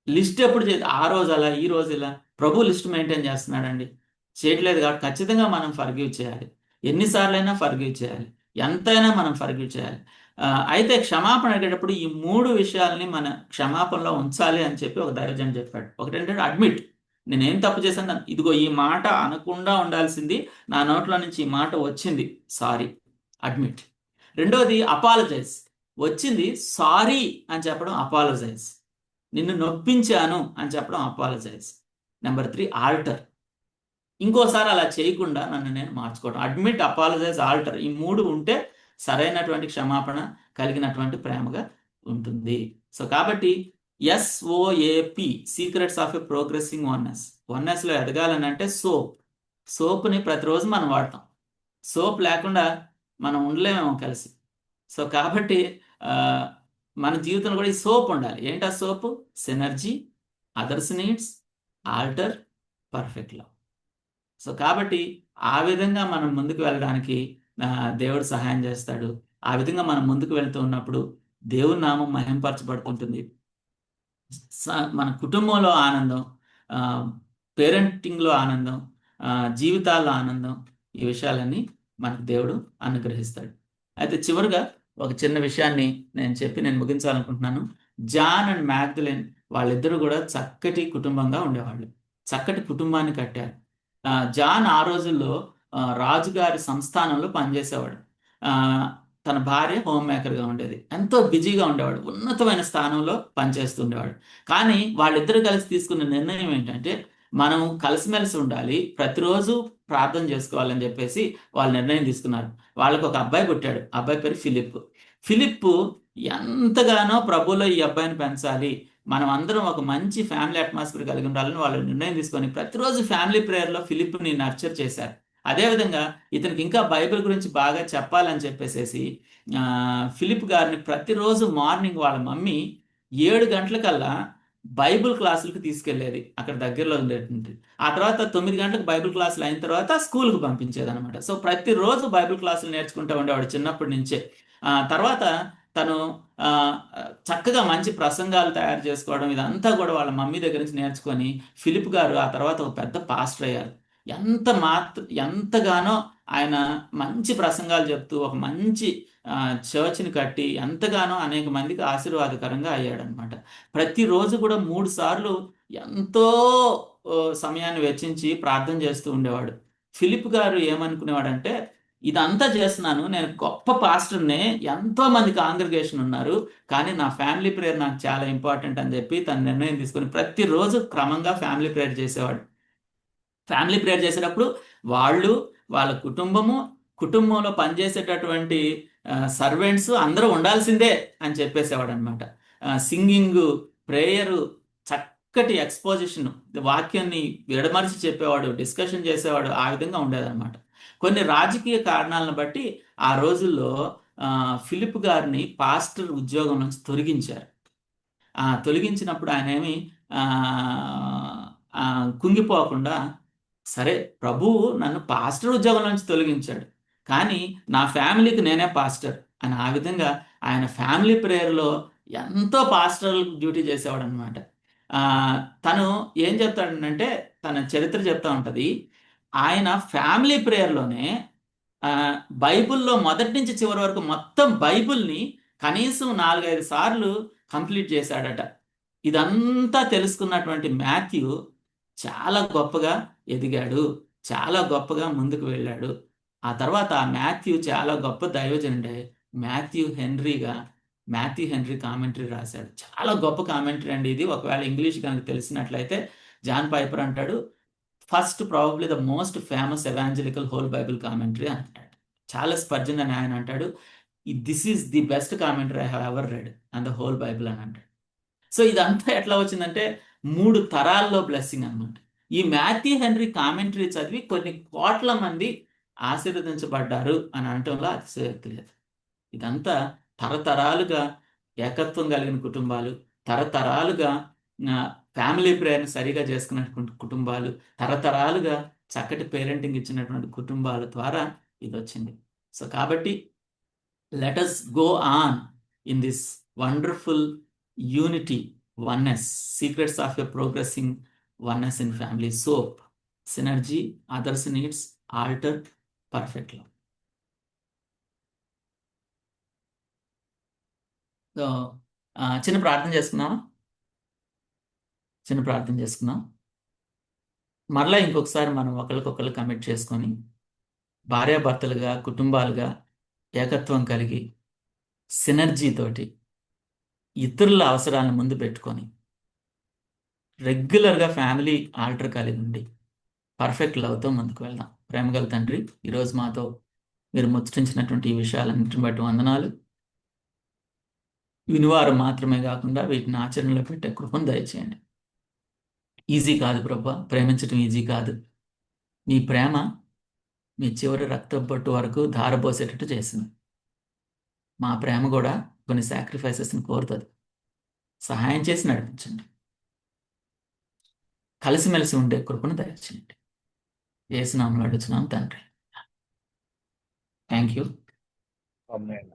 లిస్ట్ ఎప్పుడు చేసి ఆ రోజు అలా ఈ రోజు ఇలా ప్రభు లిస్ట్ మెయింటైన్ చేస్తున్నాడండి? చేయట్లేదు. కాబట్టి ఖచ్చితంగా మనం ఫర్గివ్ చేయాలి. ఎన్నిసార్లైనా ఫర్గివ్ చేయాలి, ఎంతైనా మనం ఫర్గివ్ చేయాలి. అయితే క్షమాపణ అడిగేటప్పుడు ఈ 3 విషయాల్ని మన క్షమాపణలో ఉంచాలి అని చెప్పి ఒక దైవజన్ చెప్పాడు. ఒకటి ఏంటంటే అడ్మిట్, నేనేం తప్పు చేశాను, ఇదిగో ఈ మాట అనకుండా ఉండాల్సింది, నా నోట్లో నుంచి ఈ మాట వచ్చింది, సారీ, అడ్మిట్. రెండోది అపాలజైజ్, వచ్చింది సారీ అని చెప్పడం అపాలజైజ్. నిన్ను నొప్పించాను అని చెప్పడం అపాలజైజ్. నెంబర్ 3 ఆల్టర్, ఇంకోసారి అలా చేయకుండా నన్ను నేను మార్చుకోవడం. అడ్మిట్, అపాలజైజ్, ఆల్టర్, ఈ 3 ఉంటే సరైనటువంటి క్షమాపణ కలిగినటువంటి ప్రేమగా ఉంటుంది. సో కాబట్టి SOAP, secrets of a progressing oneness. వన్నెస్లో ఎదగాలని అంటే సోప్ని ప్రతిరోజు మనం వాడతాం. సోప్ లేకుండా మనం ఉండలేమేమో కలిసి. సో కాబట్టి మన జీవితంలో కూడా ఈ సోప్ ఉండాలి. ఏంటి ఆ soap? Synergy, others needs, alter, perfect love. So కాబట్టి ఆ విధంగా మనం ముందుకు వెళ్ళడానికి దేవుడు సహాయం చేస్తాడు. ఆ విధంగా మనం ముందుకు వెళ్తూ ఉన్నప్పుడు దేవుని నామం మహింపరచబడుతుంటుంది. మన కుటుంబంలో ఆనందం, పేరెంటింగ్లో ఆనందం, జీవితాల్లో ఆనందం, ఈ విషయాలన్నీ మనకు దేవుడు అనుగ్రహిస్తాడు. అయితే చివరిగా ఒక చిన్న విషయాన్ని నేను చెప్పి నేను ముగించాలనుకుంటున్నాను. జాన్ అండ్ మ్యాగ్దలిన్ వాళ్ళిద్దరూ కూడా చక్కటి కుటుంబంగా ఉండేవాళ్ళు, చక్కటి కుటుంబాన్ని కట్టారు. జాన్ ఆ రోజుల్లో రాజుగారి సంస్థానంలో పనిచేసేవాడు. తన భార్య హోమ్ మేకర్గా ఉండేది. ఎంతో బిజీగా ఉండేవాడు, ఉన్నతమైన స్థానంలో పనిచేస్తుండేవాడు. కానీ వాళ్ళిద్దరూ కలిసి తీసుకున్న నిర్ణయం ఏంటంటే మనం కలిసిమెలిసి ఉండాలి, ప్రతిరోజు ప్రార్థన చేసుకోవాలని చెప్పేసి వాళ్ళు నిర్ణయం తీసుకున్నారు. వాళ్ళకు ఒక అబ్బాయి పుట్టాడు. అబ్బాయి పేరు ఫిలిప్పు ఎంతగానో ప్రభులో ఈ అబ్బాయిని పెంచాలి, మనం అందరం ఒక మంచి ఫ్యామిలీ అట్మాస్ఫియర్ కలిగి ఉండాలని వాళ్ళు నిర్ణయం తీసుకొని ప్రతిరోజు ఫ్యామిలీ ప్రేయర్లో ఫిలిప్ని నర్చర్ చేశారు. అదేవిధంగా ఇతనికి ఇంకా బైబిల్ గురించి బాగా చెప్పాలని చెప్పేసి ఫిలిప్ గారిని ప్రతిరోజు మార్నింగ్ వాళ్ళ మమ్మీ 7 గంటలకల్లా బైబిల్ క్లాసులకు తీసుకెళ్లేది, అక్కడ దగ్గరలో ఉండేటువంటి. ఆ తర్వాత 9 గంటలకు బైబిల్ క్లాసులు అయిన తర్వాత స్కూల్కి పంపించేది అనమాట. సో ప్రతిరోజు బైబిల్ క్లాసులు నేర్చుకుంటూ ఉండేవాడు చిన్నప్పటి నుంచే. తర్వాత తను చక్కగా మంచి ప్రసంగాలు తయారు చేసుకోవడం, ఇదంతా కూడా వాళ్ళ మమ్మీ దగ్గర నుంచి నేర్చుకొని ఫిలిప్ గారు ఆ తర్వాత ఒక పెద్ద పాస్టర్ అయ్యారు. ఎంతగానో ఆయన మంచి ప్రసంగాలు చెప్తూ ఒక మంచి చర్చ్ని కట్టి ఎంతగానో అనేక మందికి ఆశీర్వాదకరంగా అయ్యాడనమాట. ప్రతిరోజు కూడా 3 సార్లు ఎంతో సమయాన్ని వెచ్చించి ప్రార్థన చేస్తూ ఉండేవాడు. ఫిలిప్ గారు ఏమనుకునేవాడంటే, ఇదంతా చేస్తున్నాను, నేను గొప్ప పాస్టర్నే, ఎంతో మంది కాంగ్రిగేషన్ ఉన్నారు, కానీ నా ఫ్యామిలీ ప్రేయర్ నాకు చాలా ఇంపార్టెంట్ అని చెప్పి తన నిర్ణయం తీసుకొని ప్రతిరోజు క్రమంగా ఫ్యామిలీ ప్రేయర్ చేసేవాడు. ఫ్యామిలీ ప్రేయర్ చేసేటప్పుడు వాళ్ళు, వాళ్ళ కుటుంబంలో పనిచేసేటటువంటి సర్వెంట్స్ అందరూ ఉండాల్సిందే అని చెప్పేసేవాడు అనమాట. సింగింగ్, ప్రేయరు, చక్కటి ఎక్స్పోజిషన్, వాక్యాన్ని విడమర్చి చెప్పేవాడు, డిస్కషన్ చేసేవాడు, ఆ విధంగా ఉండేదన్నమాట. కొన్ని రాజకీయ కారణాలను బట్టి ఆ రోజుల్లో ఫిలిప్ గారిని పాస్టర్ ఉద్యోగం నుంచి తొలగించారు. తొలగించినప్పుడు ఆయన ఏమి కుంగిపోకుండా, సరే ప్రభువు నన్ను పాస్టర్ ఉద్యోగం నుంచి తొలగించాడు, కానీ నా ఫ్యామిలీకి నేనే పాస్టర్ అని ఆ విధంగా ఆయన ఫ్యామిలీ ప్రేయర్లో ఎంతో పాస్టర్ డ్యూటీ చేసేవాడు అనమాట. తను ఏం చెప్తాడంటే, తన చరిత్ర చెప్తా ఉంటుంది, ఆయన ఫ్యామిలీ ప్రేయర్లోనే బైబిల్లో మొదటి నుంచి చివరి వరకు మొత్తం బైబిల్ని కనీసం 4-5 సార్లు కంప్లీట్ చేశాడట. ఇదంతా తెలుసుకున్నటువంటి మాథ్యూ చాలా గొప్పగా ఎదిగాడు, చాలా గొప్పగా ముందుకు వెళ్ళాడు. ఆ తర్వాత ఆ మాథ్యూ చాలా గొప్ప దైవజనుడే. మాథ్యూ హెన్రీగా మాథ్యూ హెన్రీ కామెంటరీ రాశాడు. చాలా గొప్ప కామెంటరీ అండి ఇది. ఒకవేళ ఇంగ్లీష్ కనుక తెలిసినట్లయితే జాన్ పైపర్ అంటాడు, first probably the most famous evangelical whole Bible commentary అంటాడు. చార్లెస్ స్పర్జన్ అని ఆయన అంటాడు, this is the best commentary I have ever red and the whole Bible అని అంటాడు. సో ఇదంతా ఎట్లా వచ్చిందంటే 3 తరాల్లో బ్లెస్సింగ్ అనమాట. ఈ మాథ్యూ హెన్రీ కామెంటరీ చదివి కొన్ని కోట్ల మంది ఆశీర్వదించబడ్డారు అని అనటంలో అతిశయోక్తి లేదు. ఇదంతా తరతరాలుగా ఏకత్వం కలిగిన కుటుంబాలు, తరతరాలుగా ఫ్యామిలీ ప్రేయర్ని సరిగా చేసుకున్నటువంటి కుటుంబాలు, తరతరాలుగా చక్కటి పేరెంటింగ్ ఇచ్చినటువంటి కుటుంబాల ద్వారా ఇది వచ్చింది. సో కాబట్టి let us go on in this wonderful unity, oneness, secrets of a progressing oneness in family, soap, synergy, others needs, altar, perfect love. So చిన్న ప్రార్థన చేసుకుందాం. మరలా ఇంకొకసారి మనం ఒకరికొకరు కమిట్ చేసుకొని భార్యాభర్తలుగా, కుటుంబాలుగా ఏకత్వం కలిగి సినర్జీ తోటి ఇతరుల అవసరాలను ముందు పెట్టుకొని రెగ్యులర్గా ఫ్యామిలీ ఆల్టర్ కలిగి ఉండి పర్ఫెక్ట్ లవ్తో ముందుకు వెళ్దాం. ప్రేమగల తండ్రి, ఈరోజు మాతో మీరు ముచ్చటించినటువంటి ఈ విషయాలన్నింటిని బట్టి వందనాలు. వినివారు మాత్రమే కాకుండా వీటిని ఆచరణలో పెట్టే కృపను దయచేయండి. ఈజీ కాదు ప్రభా, ప్రేమించడం ఈజీ కాదు. మీ ప్రేమ మీ చివరి రక్తం బొట్టు వరకు ధారపోసేటట్టు చేసింది. మా ప్రేమ కూడా కొన్ని సాక్రిఫైసెస్ని కోరుతుంది. సహాయం చేసి నడిపించండి. కలిసిమెలిసి ఉండే కృపను దయచేయండి. యేసు నామములో అడుగుతున్నాం తండ్రి. Thank you. ఆమేన్.